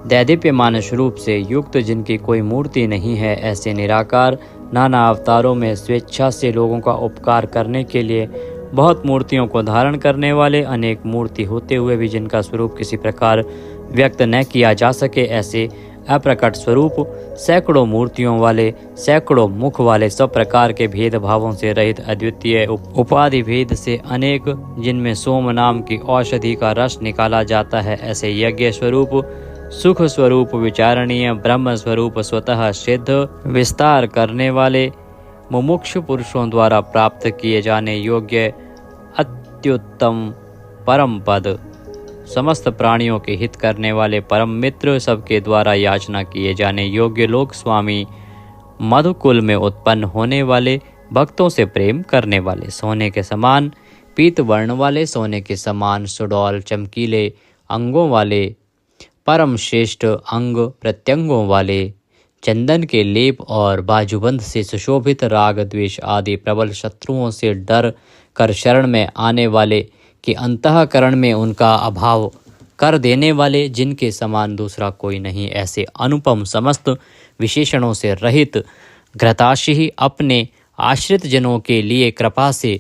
Speaker 2: दैदीप्यमान स्वरूप से युक्त, जिनकी कोई मूर्ति नहीं है, ऐसे निराकार, नाना अवतारों में स्वेच्छा से लोगों का उपकार करने के लिए बहुत मूर्तियों को धारण करने वाले, अनेक मूर्ति होते हुए भी जिनका स्वरूप किसी प्रकार व्यक्त न किया जा सके, ऐसे अप्रकट स्वरूप, सैकड़ों मूर्तियों वाले, सैकड़ों मुख वाले, सब प्रकार के भेदभावों से रहित, अद्वितीय उपाधि भेद से अनेक, जिनमें सोम नाम की औषधि का रस निकाला जाता है, ऐसे यज्ञ स्वरूप, सुख स्वरूप, विचारणीय ब्रह्म स्वरूप, स्वतः सिद्ध, विस्तार करने वाले, मुमुक्षु पुरुषों द्वारा प्राप्त किए जाने योग्य अत्युत्तम परम पद, समस्त प्राणियों के हित करने वाले परम मित्र, सबके द्वारा याचना किए जाने योग्य लोक स्वामी, मधुकुल में उत्पन्न होने वाले, भक्तों से प्रेम करने वाले, सोने के समान पीत वर्ण वाले, सोने के समान सुडौल चमकीले अंगों वाले, परम श्रेष्ठ अंग प्रत्यंगों वाले, चंदन के लेप और बाजूबंद से सुशोभित, राग द्वेष आदि प्रबल शत्रुओं से डर कर शरण में आने वाले, कि अंतःकरण में उनका अभाव कर देने वाले, जिनके समान दूसरा कोई नहीं, ऐसे अनुपम समस्त विशेषणों से रहित, घृताशी अपने आश्रित जनों के लिए कृपा से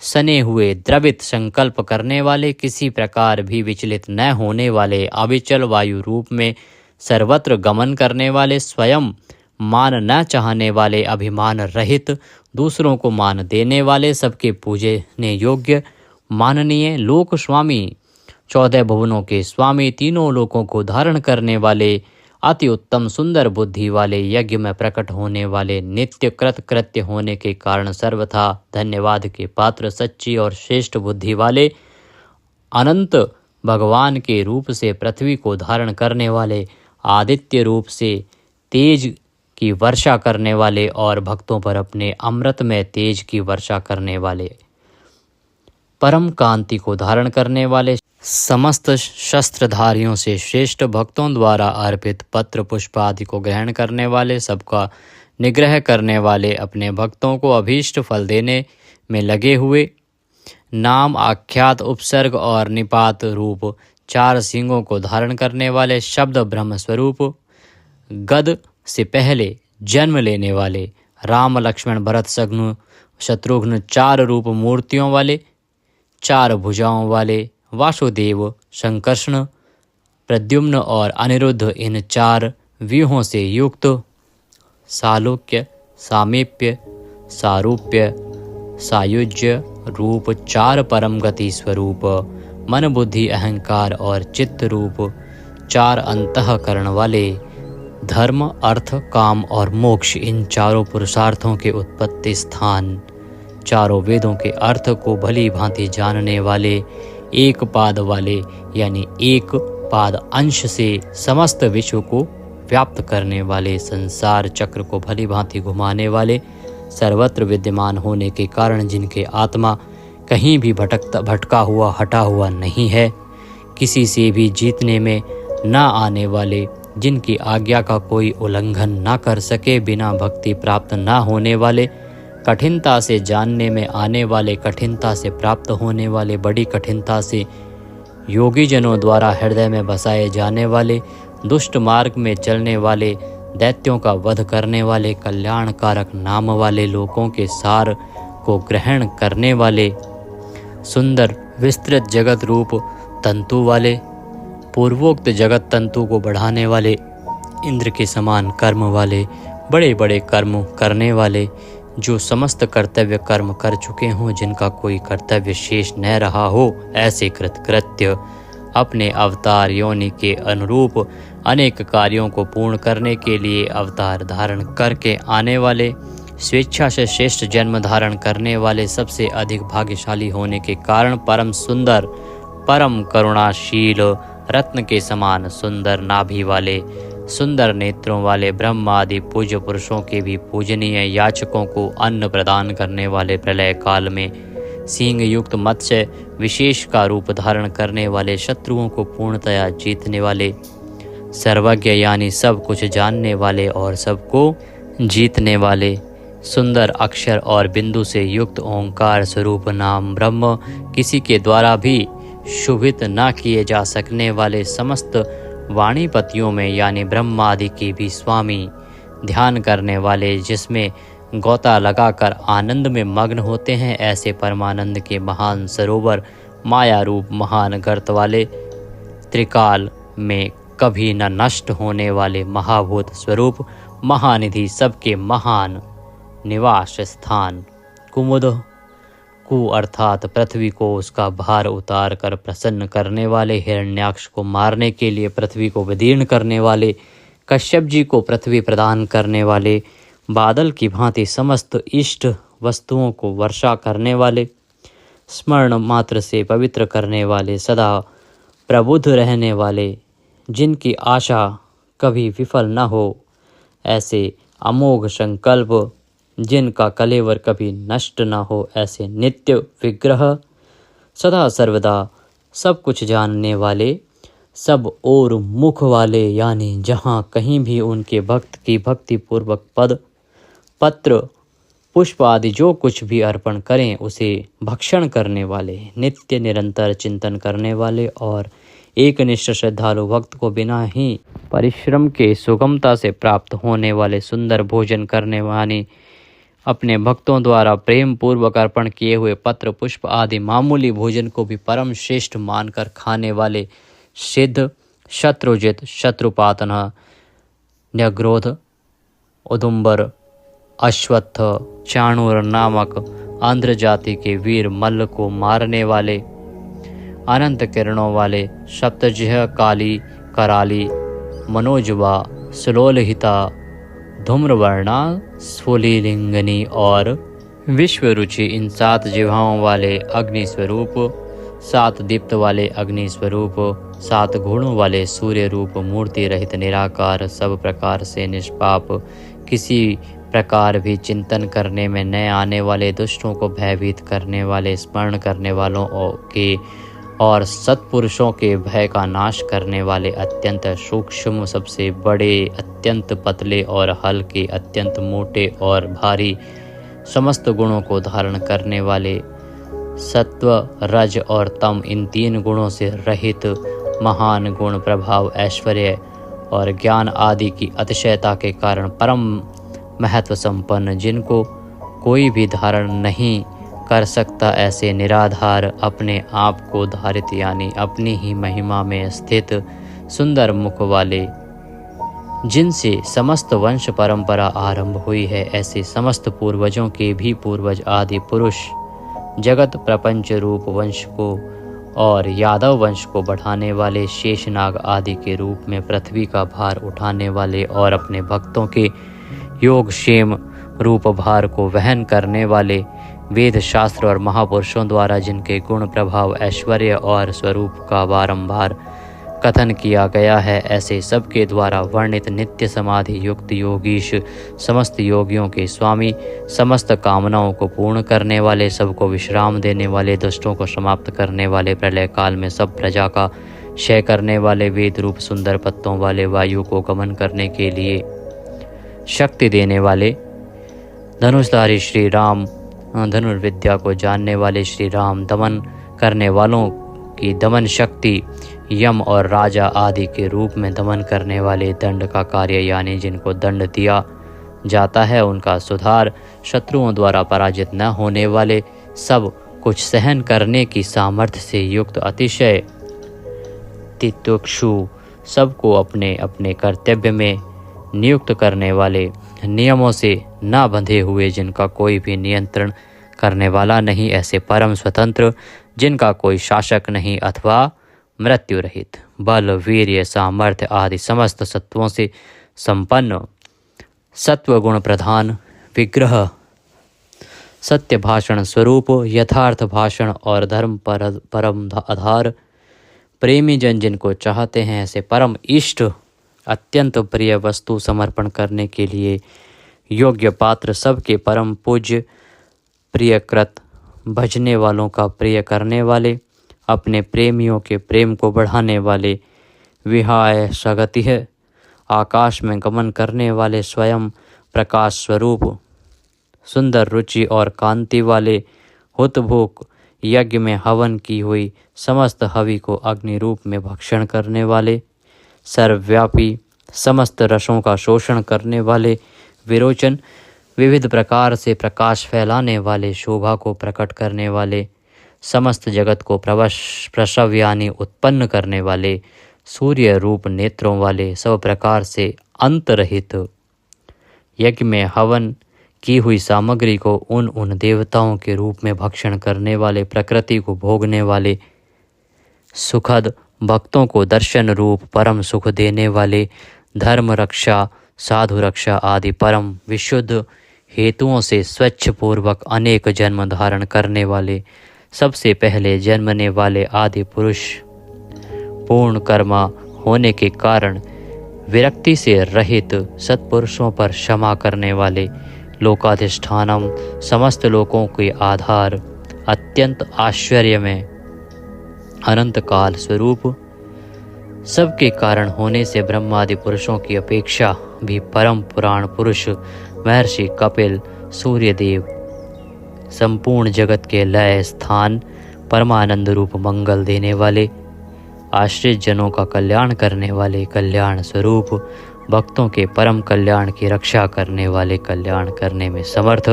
Speaker 2: सने हुए, द्रवित संकल्प करने वाले, किसी प्रकार भी विचलित न होने वाले, अविचल वायु रूप में सर्वत्र गमन करने वाले, स्वयं मान न चाहने वाले, अभिमान रहित, दूसरों को मान देने वाले, सबके पूजने योग्य माननीय लोक स्वामी, 14 भुवनों के स्वामी, तीनों लोकों को धारण करने वाले, अति उत्तम सुंदर बुद्धि वाले, यज्ञ में प्रकट होने वाले, नित्य कृत कृत्य होने के कारण सर्वथा धन्यवाद के पात्र, सच्ची और श्रेष्ठ बुद्धि वाले, अनंत भगवान के रूप से पृथ्वी को धारण करने वाले, आदित्य रूप से तेज की वर्षा करने वाले और भक्तों पर अपने अमृत में तेज की वर्षा करने वाले, परम कांति को धारण करने वाले, समस्त शस्त्रधारियों से श्रेष्ठ, भक्तों द्वारा अर्पित पत्र पुष्प आदि को ग्रहण करने वाले, सबका निग्रह करने वाले, अपने भक्तों को अभीष्ट फल देने में लगे हुए, नाम, आख्यात, उपसर्ग और निपात रूप 4 सींगों को धारण करने वाले, शब्द ब्रह्म स्वरूप, गद से पहले जन्म लेने वाले, राम, लक्ष्मण, भरत, शत्रुघ्न 4 रूप मूर्तियों वाले, 4 भुजाओं वाले, वासुदेव, संकर्षण, प्रद्युम्न और अनिरुद्ध इन 4 व्यूहों से युक्त, सालोक्य, सामीप्य, सारूप्य, सायुज्य रूप 4 परम गति स्वरूप, मन, बुद्धि, अहंकार और चित्त रूप 4 अंतःकरण वाले, धर्म, अर्थ, काम और मोक्ष इन 4 पुरुषार्थों के उत्पत्ति स्थान, 4 वेदों के अर्थ को भली भांति जानने वाले, एक पाद वाले यानी एक पाद अंश से समस्त विश्व को व्याप्त करने वाले, संसार चक्र को भली भांति घुमाने वाले, सर्वत्र विद्यमान होने के कारण जिनके आत्मा कहीं भी भटका हुआ हटा हुआ नहीं है, किसी से भी जीतने में न आने वाले, जिनकी आज्ञा का कोई उल्लंघन न कर सके, बिना भक्ति प्राप्त न होने वाले, कठिनता से जानने में आने वाले, कठिनता से प्राप्त होने वाले, बड़ी कठिनता से योगी जनों द्वारा हृदय में बसाए जाने वाले, दुष्ट मार्ग में चलने वाले, दैत्यों का वध करने वाले, कल्याणकारक नाम वाले, लोकों के सार को ग्रहण करने वाले, सुंदर विस्तृत जगत रूप तंतु वाले, पूर्वोक्त जगत तंतु को बढ़ाने वाले, इंद्र के समान कर्म वाले, बड़े बड़े कर्म करने वाले, जो समस्त कर्तव्य कर्म कर चुके हों, जिनका कोई कर्तव्य शेष न रहा हो, ऐसे कृत्य अपने अवतार योनि के अनुरूप अनेक कार्यों को पूर्ण करने के लिए अवतार धारण करके आने वाले, स्वेच्छा से श्रेष्ठ जन्म धारण करने वाले, सबसे अधिक भाग्यशाली होने के कारण परम सुंदर, परम करुणाशील, रत्न के समान सुंदर नाभि वाले, सुंदर नेत्रों वाले, ब्रह्मा आदि पूज्य पुरुषों के भी पूजनीय, याचकों को अन्न प्रदान करने वाले, प्रलय काल में सींग युक्त मत्स्य विशेष का रूप धारण करने वाले, शत्रुओं को पूर्णतया जीतने वाले, सर्वज्ञ यानी सब कुछ जानने वाले और सबको जीतने वाले, सुंदर अक्षर और बिंदु से युक्त ओंकार स्वरूप नाम ब्रह्म, किसी के द्वारा भी शुभित न किए जा सकने वाले, समस्त वाणीपतियों में यानी ब्रह्मा आदि के भी स्वामी, ध्यान करने वाले, जिसमें गोता लगाकर आनंद में मग्न होते हैं, ऐसे परमानंद के महान सरोवर, माया रूप महान गर्त वाले, त्रिकाल में कभी न नष्ट होने वाले महाभूत स्वरूप, महानिधि, सबके महान निवास स्थान, कुमुद, कु अर्थात पृथ्वी को उसका भार उतार कर प्रसन्न करने वाले, हिरण्याक्ष को मारने के लिए पृथ्वी को विदीर्ण करने वाले, कश्यप जी को पृथ्वी प्रदान करने वाले, बादल की भांति समस्त इष्ट वस्तुओं को वर्षा करने वाले, स्मरण मात्र से पवित्र करने वाले, सदा प्रबुद्ध रहने वाले, जिनकी आशा कभी विफल न हो, ऐसे अमोघ संकल्प, जिनका कलेवर कभी नष्ट न हो, ऐसे नित्य विग्रह, सदा सर्वदा सब कुछ जानने वाले, सब और मुख वाले, यानी जहाँ कहीं भी उनके भक्त की भक्ति पूर्वक पद, पत्र, पुष्प आदि जो कुछ भी अर्पण करें उसे भक्षण करने वाले, नित्य निरंतर चिंतन करने वाले और एकनिष्ठ श्रद्धालु भक्त को बिना ही परिश्रम के सुगमता से प्राप्त होने वाले, सुंदर भोजन करने वाले, अपने भक्तों द्वारा प्रेम पूर्वक अर्पण किए हुए पत्र, पुष्प आदि मामूली भोजन को भी परम श्रेष्ठ मानकर खाने वाले, सिद्ध, शत्रुजित, शत्रुपातन, न्यग्रोध, उदुम्बर, अश्वत्थ, चाणूर नामक आंध्र जाति के वीर मल्ल को मारने वाले, अनंत किरणों वाले, सप्तजिह, काली, कराली, मनोजवा, सुलोलहिता, धूम्रवर्णा, स्फुलिंगनी और विश्वरुचि, इन 7 जिह्वाओं वाले अग्नि स्वरूप, 7 दीप्त वाले अग्नि स्वरूप, 7 गुणों वाले सूर्य रूप, मूर्ति रहित निराकार, सब प्रकार से निष्पाप, किसी प्रकार भी चिंतन करने में न आने वाले, दुष्टों को भयभीत करने वाले, स्मरण करने वालों के और सत्पुरुषों के भय का नाश करने वाले, अत्यंत सूक्ष्म, सबसे बड़े, अत्यंत पतले और हल्के, अत्यंत मोटे और भारी, समस्त गुणों को धारण करने वाले, सत्व, रज और तम, इन 3 गुणों से रहित, महान गुण, प्रभाव, ऐश्वर्य और ज्ञान आदि की अतिशयता के कारण परम महत्व संपन्न, जिनको कोई भी धारण नहीं कर सकता, ऐसे निराधार, अपने आप को धारित यानी अपनी ही महिमा में स्थित, सुंदर मुख वाले, जिनसे समस्त वंश परंपरा आरंभ हुई है, ऐसे समस्त पूर्वजों के भी पूर्वज आदि पुरुष, जगत प्रपंच रूप वंश को और यादव वंश को बढ़ाने वाले, शेषनाग आदि के रूप में पृथ्वी का भार उठाने वाले और अपने भक्तों के योगक्षेम रूप भार को वहन करने वाले, वेद शास्त्र और महापुरुषों द्वारा जिनके गुण, प्रभाव, ऐश्वर्य और स्वरूप का बारंबार कथन किया गया है, ऐसे सबके द्वारा वर्णित नित्य समाधि युक्त योगीश, समस्त योगियों के स्वामी, समस्त कामनाओं को पूर्ण करने वाले, सबको विश्राम देने वाले, दुष्टों को समाप्त करने वाले, प्रलय काल में सब प्रजा का क्षय करने वाले, वेद रूप सुंदर पत्तों वाले, वायु को गमन करने के लिए शक्ति देने वाले, धनुषधारी श्री राम, धनुर्विद्या को जानने वाले श्री राम, दमन करने वालों की दमन शक्ति, यम और राजा आदि के रूप में दमन करने वाले, दंड का कार्य यानी जिनको दंड दिया जाता है उनका सुधार, शत्रुओं द्वारा पराजित न होने वाले, सब कुछ सहन करने की सामर्थ्य से युक्त, अतिशय तितिक्षु, सबको अपने अपने कर्तव्य में नियुक्त करने वाले, नियमों से न बंधे हुए, जिनका कोई भी नियंत्रण करने वाला नहीं, ऐसे परम स्वतंत्र, जिनका कोई शासक नहीं, अथवा मृत्यु रहित, बल, वीर्य, सामर्थ्य आदि समस्त सत्वों से संपन्न, सत्व गुण प्रधान, विग्रह, सत्य भाषण स्वरूप, यथार्थ भाषण और धर्म परम आधार, प्रेमी जन जिनको चाहते हैं, ऐसे परम इष्ट, अत्यंत प्रिय वस्तु समर्पण करने के लिए योग्य पात्र, सबके परम पूज्य, प्रियकृत, भजने वालों का प्रिय करने वाले, अपने प्रेमियों के प्रेम को बढ़ाने वाले, विहाय सगति है, आकाश में गमन करने वाले, स्वयं प्रकाश स्वरूप, सुंदर रुचि और कांति वाले, हुतभुक, यज्ञ में हवन की हुई समस्त हवि को अग्नि रूप में भक्षण करने वाले, सर्वव्यापी, समस्त रसों का शोषण करने वाले, विरोचन, विविध प्रकार से प्रकाश फैलाने वाले, शोभा को प्रकट करने वाले, समस्त जगत को प्रसव यानी उत्पन्न करने वाले, सूर्य रूप नेत्रों वाले, सब प्रकार से अंतरहित, यज्ञ में हवन की हुई सामग्री को उन देवताओं के रूप में भक्षण करने वाले, प्रकृति को भोगने वाले, सुखद, भक्तों को दर्शन रूप परम सुख देने वाले, धर्म रक्षा, साधु रक्षा आदि परम विशुद्ध हेतुओं से स्वच्छ पूर्वक अनेक जन्म धारण करने वाले, सबसे पहले जन्मने वाले आदि पुरुष, पूर्ण कर्मा होने के कारण विरक्ति से रहित, सत्पुरुषों पर क्षमा करने वाले, लोकाधिष्ठानम, समस्त लोकों के आधार, अत्यंत आश्चर्य में अनंत काल स्वरूप, सबके कारण होने से ब्रह्मादि पुरुषों की अपेक्षा भी परम पुराण पुरुष, महर्षि कपिल, सूर्यदेव, संपूर्ण जगत के लय स्थान, परमानंद रूप मंगल देने वाले, आश्रित जनों का कल्याण करने वाले, कल्याण स्वरूप, भक्तों के परम कल्याण की रक्षा करने वाले, कल्याण करने में समर्थ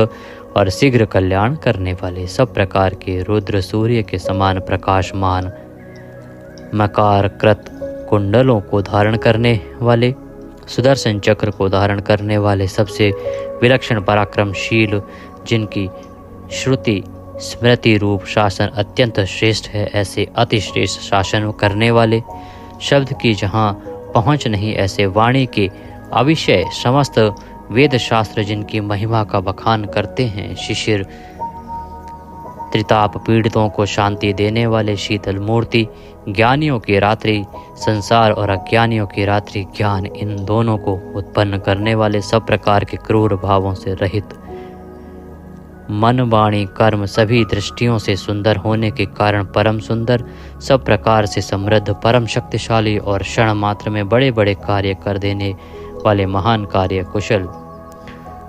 Speaker 2: और शीघ्र कल्याण करने वाले, सब प्रकार के रुद्र सूर्य के समान प्रकाशमान, मकार कृत कुंडलों को धारण करने वाले, सुदर्शन चक्र को धारण करने वाले, सबसे विलक्षण पराक्रमशील, जिनकी श्रुति स्मृति रूप शासन अत्यंत श्रेष्ठ है, ऐसे अति श्रेष्ठ शासन करने वाले, शब्द की जहाँ पहुँच नहीं, ऐसे वाणी के अविषय समस्त वेद शास्त्र जिनकी महिमा का बखान करते हैं, शिशिर, त्रिताप पीड़ितों को शांति देने वाले, शीतल मूर्ति, ज्ञानियों की रात्रि संसार और अज्ञानियों की रात्रि ज्ञान, इन दोनों को उत्पन्न करने वाले, सब प्रकार के क्रूर भावों से रहित, मन वाणी कर्म सभी दृष्टियों से सुंदर होने के कारण परम सुंदर, सब प्रकार से समृद्ध, परम शक्तिशाली और क्षण मात्र में बड़े बड़े कार्य कर देने वाले महान कार्य कुशल,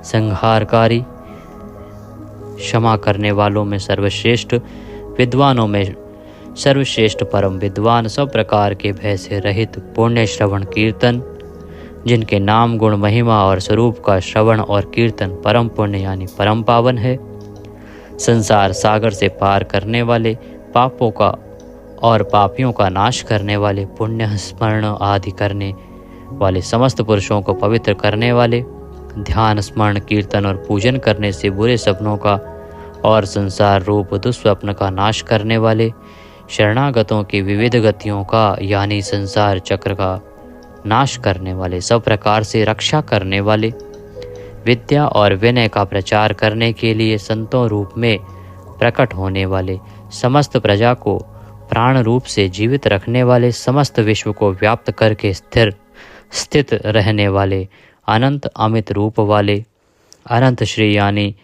Speaker 2: संहारकारी, क्षमा करने वालों में सर्वश्रेष्ठ, विद्वानों में सर्वश्रेष्ठ परम विद्वान, सब प्रकार के भय से रहित, पुण्य श्रवण कीर्तन, जिनके नाम गुण महिमा और स्वरूप का श्रवण और कीर्तन परम पुण्य यानी परम पावन है, संसार सागर से पार करने वाले, पापों का और पापियों का नाश करने वाले, पुण्य स्मरण आदि करने वाले, समस्त पुरुषों को पवित्र करने वाले, ध्यान स्मरण कीर्तन और पूजन करने से बुरे सपनों का और संसार रूप दुस्वप्न का नाश करने वाले, शरणागतों की विविध गतियों का यानी संसार चक्र का नाश करने वाले, सब प्रकार से रक्षा करने वाले, विद्या और विनय का प्रचार करने के लिए संतों रूप में प्रकट होने वाले, समस्त प्रजा को प्राण रूप से जीवित रखने वाले, समस्त विश्व को व्याप्त करके स्थित रहने वाले, अनंत अमित रूप वाले, अनंत श्री यानी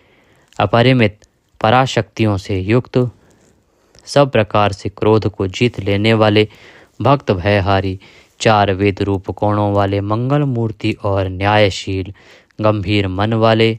Speaker 2: अपरिमित पराशक्तियों से युक्त, सब प्रकार से क्रोध को जीत लेने वाले, भक्त भयहारी, चार वेद रूप कोणों वाले, मंगल मूर्ति और न्यायशील, गंभीर मन वाले,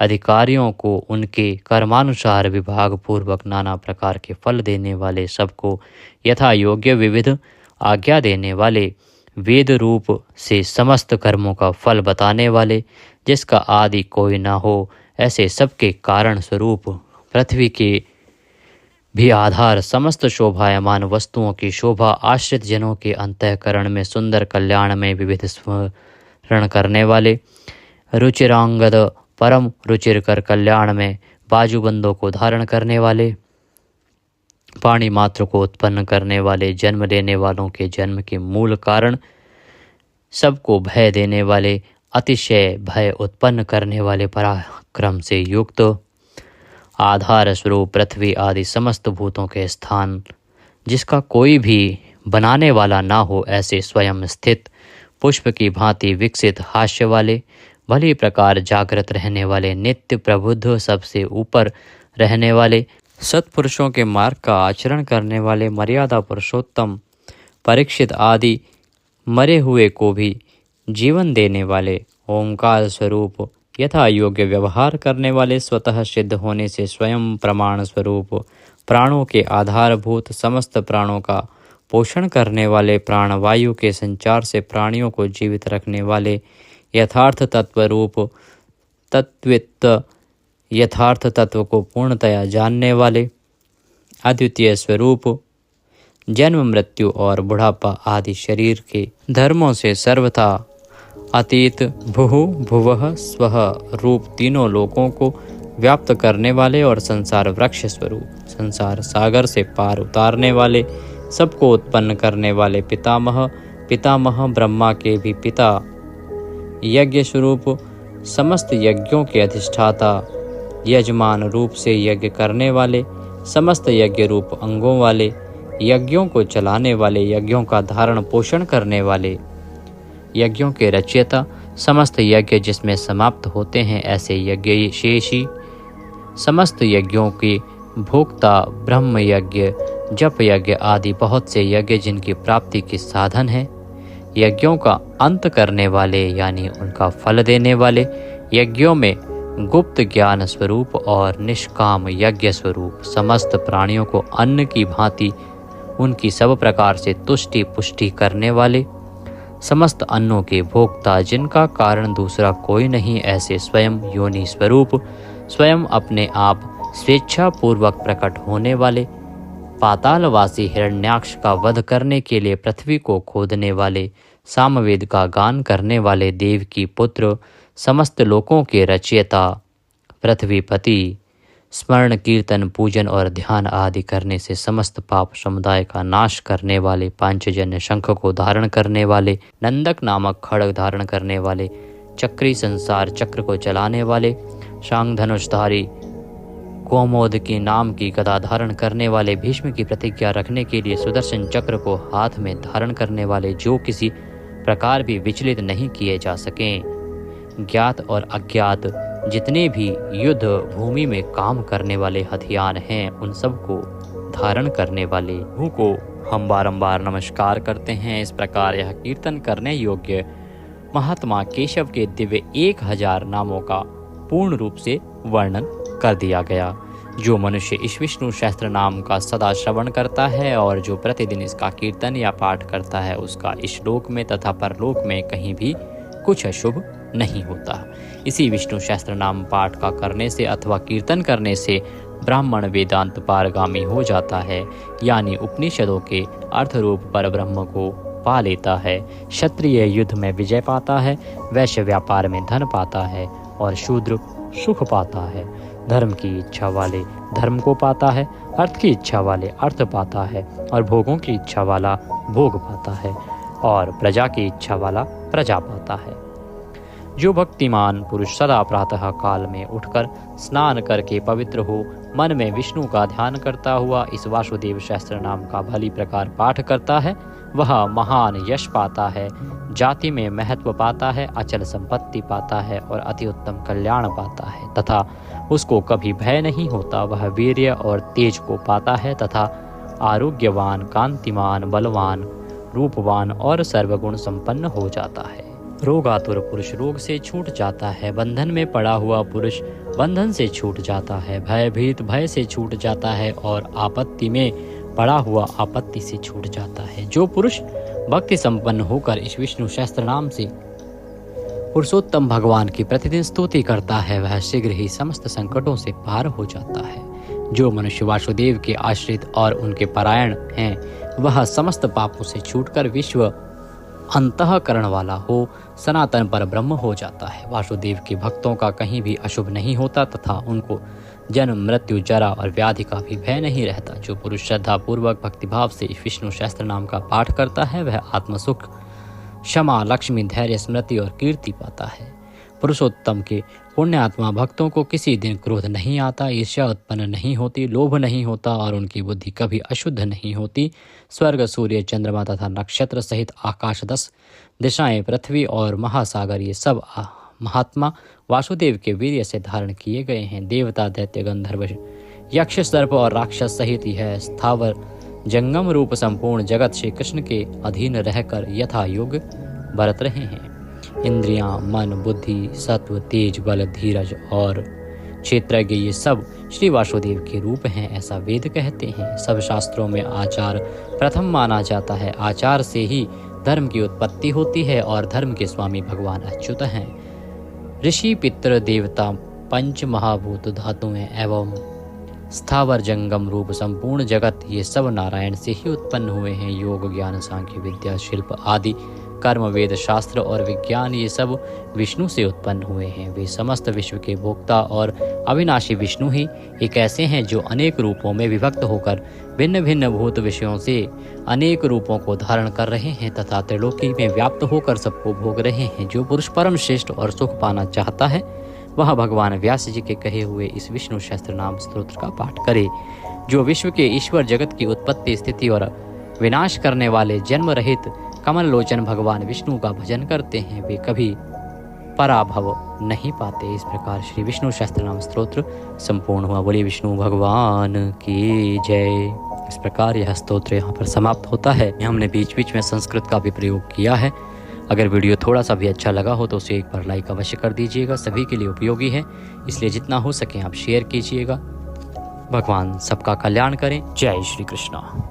Speaker 2: अधिकारियों को उनके कर्मानुसार विभाग पूर्वक नाना प्रकार के फल देने वाले, सबको यथा योग्य विविध आज्ञा देने वाले, वेद रूप से समस्त कर्मों का फल बताने वाले, जिसका आदि कोई न हो, ऐसे सबके कारण स्वरूप, पृथ्वी के भी आधार, समस्त शोभायमान वस्तुओं की शोभा, आश्रित जनों के अंतःकरण में सुंदर कल्याण में विविध स्मरण करने वाले, रुचिरांगद परम रुचिरकर कल्याण में बाजूबंदों को धारण करने वाले, पाणी मात्र को उत्पन्न करने वाले, जन्म लेने वालों के जन्म के मूल कारण, सबको भय देने वाले, अतिशय भय उत्पन्न करने वाले, पराक्रम से युक्त, आधार स्वरूप पृथ्वी आदि समस्त भूतों के स्थान, जिसका कोई भी बनाने वाला ना हो, ऐसे स्वयं स्थित, पुष्प की भांति विकसित, हास्य वाले, भली प्रकार जागृत रहने वाले, नित्य प्रबुद्ध, सबसे ऊपर रहने वाले, सत्पुरुषों के मार्ग का आचरण करने वाले, मर्यादा पुरुषोत्तम परीक्षित आदि मरे हुए को भी जीवन देने वाले, ओंकार स्वरूप यथा योग्य व्यवहार करने वाले, स्वतः सिद्ध होने से स्वयं प्रमाण स्वरूप, प्राणों के आधारभूत, समस्त प्राणों का पोषण करने वाले, प्राणवायु के संचार से प्राणियों को जीवित रखने वाले, यथार्थ तत्व रूप, तत्वित यथार्थ तत्व को पूर्णतया जानने वाले, अद्वितीय स्वरूप, जन्म मृत्यु और बुढ़ापा आदि शरीर के धर्मों से सर्वथा अतीत, भुः भुवः स्वः रूप तीनों लोकों को व्याप्त करने वाले और संसार वृक्ष स्वरूप, संसार सागर से पार उतारने वाले, सबको उत्पन्न करने वाले, पितामह, पितामह ब्रह्मा के भी पिता, यज्ञ स्वरूप, समस्त यज्ञों के अधिष्ठाता, यजमान रूप से यज्ञ करने वाले, समस्त यज्ञ रूप अंगों वाले, यज्ञों को चलाने वाले, यज्ञों का धारण पोषण करने वाले, यज्ञों के रचयिता, समस्त यज्ञ जिसमें समाप्त होते हैं ऐसे यज्ञ शेषी, समस्त यज्ञों के भोक्ता, ब्रह्म यज्ञ, जप यज्ञ आदि बहुत से यज्ञ जिनकी प्राप्ति के साधन है, यज्ञों का अंत करने वाले यानी उनका फल देने वाले, यज्ञों में गुप्त ज्ञान स्वरूप और निष्काम यज्ञ स्वरूप, समस्त प्राणियों को अन्न की भांति उनकी सब प्रकार से तुष्टि पुष्टि करने वाले, समस्त अन्नों के भोक्ता, जिनका कारण दूसरा कोई नहीं, ऐसे स्वयं योनि स्वरूप, स्वयं अपने आप स्वेच्छा पूर्वक प्रकट होने वाले, पातालवासी हिरण्याक्ष का वध करने के लिए पृथ्वी को खोदने वाले, सामवेद का गान करने वाले, देव की पुत्र, समस्त लोकों के रचयिता, पृथ्वीपति, स्मरण कीर्तन पूजन और ध्यान आदि करने से समस्त पाप समुदाय का नाश करने वाले, पांचजन्य शंख को धारण करने वाले, नंदक नामक खड्ग धारण करने वाले, चक्री संसार चक्र को चलाने वाले, शांग धनुषधारी, कौमोद की नाम की गदा धारण करने वाले, भीष्म की प्रतिज्ञा रखने के लिए सुदर्शन चक्र को हाथ में धारण करने वाले, जो किसी प्रकार भी विचलित नहीं किए जा सकें, ज्ञात और अज्ञात जितने भी युद्ध भूमि में काम करने वाले हथियार हैं उन सब को धारण करने वाले प्रभु को हम बारंबार नमस्कार करते हैं। इस प्रकार यह कीर्तन करने योग्य महात्मा केशव के दिव्य 1000 नामों का पूर्ण रूप से वर्णन कर दिया गया। जो मनुष्य इस विष्णु सहस्त्र नाम का सदा श्रवण करता है और जो प्रतिदिन इसका कीर्तन या पाठ करता है उसका इस लोक में तथा परलोक में कहीं भी कुछ अशुभ नहीं होता। इसी विष्णु सहस्त्र नाम पाठ का करने से अथवा कीर्तन करने से ब्राह्मण वेदांत पारगामी हो जाता है, यानी उपनिषदों के अर्थ रूप पर ब्रह्म को पा लेता है। क्षत्रिय युद्ध में विजय पाता है, वैश्य व्यापार में धन पाता है और शूद्र सुख पाता है। धर्म की इच्छा वाले धर्म को पाता है, अर्थ की इच्छा वाले अर्थ पाता है और भोगों की इच्छा वाला भोग पाता है और प्रजा की इच्छा वाला प्रजा पाता है। जो भक्तिमान पुरुष सदा प्रातः काल में उठकर स्नान करके पवित्र हो मन में विष्णु का ध्यान करता हुआ इस वासुदेव सहस्त्र नाम का भली प्रकार पाठ करता है वह महान यश पाता है, जाति में महत्व पाता है, अचल संपत्ति पाता है और अति उत्तम कल्याण पाता है तथा उसको कभी भय नहीं होता। वह वीर्य और तेज को पाता है तथा आरोग्यवान, कांतिमान, बलवान, रूपवान और सर्वगुण संपन्न हो जाता है। रोगातुर पुरुष रोग से छूट जाता है, बंधन में पड़ा हुआ पुरुष बंधन से छूट जाता है, भयभीत भय से छूट जाता है और आपत्ति में पड़ा हुआ आपत्ति से छूट जाता है। जो पुरुष भक्ति संपन्न होकर इस विष्णु सहस्त्र नाम से पुरुषोत्तम भगवान की प्रतिदिन स्तुति करता है वह शीघ्र ही समस्त संकटों से पार हो जाता है। जो मनुष्य वासुदेव के आश्रित और उनके परायण हैं वह समस्त पापों से छूटकर विश्व अंतःकरण वाला हो सनातन पर ब्रह्म हो जाता है। वासुदेव के भक्तों का कहीं भी अशुभ नहीं होता तथा उनको जन्म, मृत्यु, जरा और व्याधि का भी भय नहीं रहता। जो पुरुष श्रद्धा पूर्वक भक्तिभाव से विष्णु सहस्त्र नाम का पाठ करता है वह आत्मसुख, क्षमा, लक्ष्मी, धैर्य, स्मृति और कीर्ति पाता है। पुरुषोत्तम के पुण्यात्मा भक्तों को किसी दिन क्रोध नहीं आता, ईर्ष्या उत्पन्न नहीं होती, लोभ नहीं होता और उनकी बुद्धि कभी अशुद्ध नहीं होती। स्वर्ग, सूर्य, चंद्रमा तथा नक्षत्र सहित आकाश, 10 दिशाएं, पृथ्वी और महासागर ये सब महात्मा वासुदेव के वीर्य से धारण किए गए हैं। देवता, दैत्य, गंधर्व, यक्ष, सर्प और राक्षस सहित यह स्थावर जंगम रूप संपूर्ण जगत श्री कृष्ण के अधीन रहकर यथा योग बरत रहे हैं। इंद्रियां, मन, बुद्धि, सत्व, तेज, बल, धीरज और क्षेत्रज्ञ ये सब श्री वासुदेव के रूप हैं ऐसा वेद कहते हैं। सब शास्त्रों में आचार प्रथम माना जाता है। आचार से ही धर्म की उत्पत्ति होती है और धर्म के स्वामी भगवान अच्युत हैं। ऋषि, पितृ, देवता, पंच महाभूत धातुएं एवं स्थावर जंगम रूप संपूर्ण जगत ये सब नारायण से ही उत्पन्न हुए हैं। योग, ज्ञान, सांख्य, विद्या, शिल्प आदि कर्म, वेद, शास्त्र और विज्ञान ये सब विष्णु से उत्पन्न हुए हैं। वे समस्त विश्व के भोक्ता और अविनाशी विष्णु ही एक ऐसे हैं जो अनेक रूपों में विभक्त होकर भिन्न भिन्न भूत विषयों से अनेक रूपों को धारण कर रहे हैं तथा त्रिलोकी में व्याप्त होकर सबको भोग रहे हैं। जो पुरुष परम श्रेष्ठ और सुख पाना चाहता है वह भगवान व्यास जी के कहे हुए इस विष्णु सहस्त्र नाम स्तोत्र का पाठ करे। जो विश्व के ईश्वर, जगत की उत्पत्ति, स्थिति और विनाश करने वाले जन्म रहित कमल लोचन भगवान विष्णु का भजन करते हैं वे कभी पराभव नहीं पाते। इस प्रकार श्री विष्णु सहस्त्र नाम स्तोत्र संपूर्ण हुआ। बोलिए विष्णु भगवान की जय। इस प्रकार यह स्तोत्र यहाँ पर समाप्त होता है। हमने बीच बीच में संस्कृत का भी प्रयोग किया है। अगर वीडियो थोड़ा सा भी अच्छा लगा हो तो उसे एक बार लाइक अवश्य कर दीजिएगा। सभी के लिए उपयोगी है इसलिए जितना हो सके आप शेयर कीजिएगा। भगवान सबका कल्याण करें। जय श्री कृष्ण।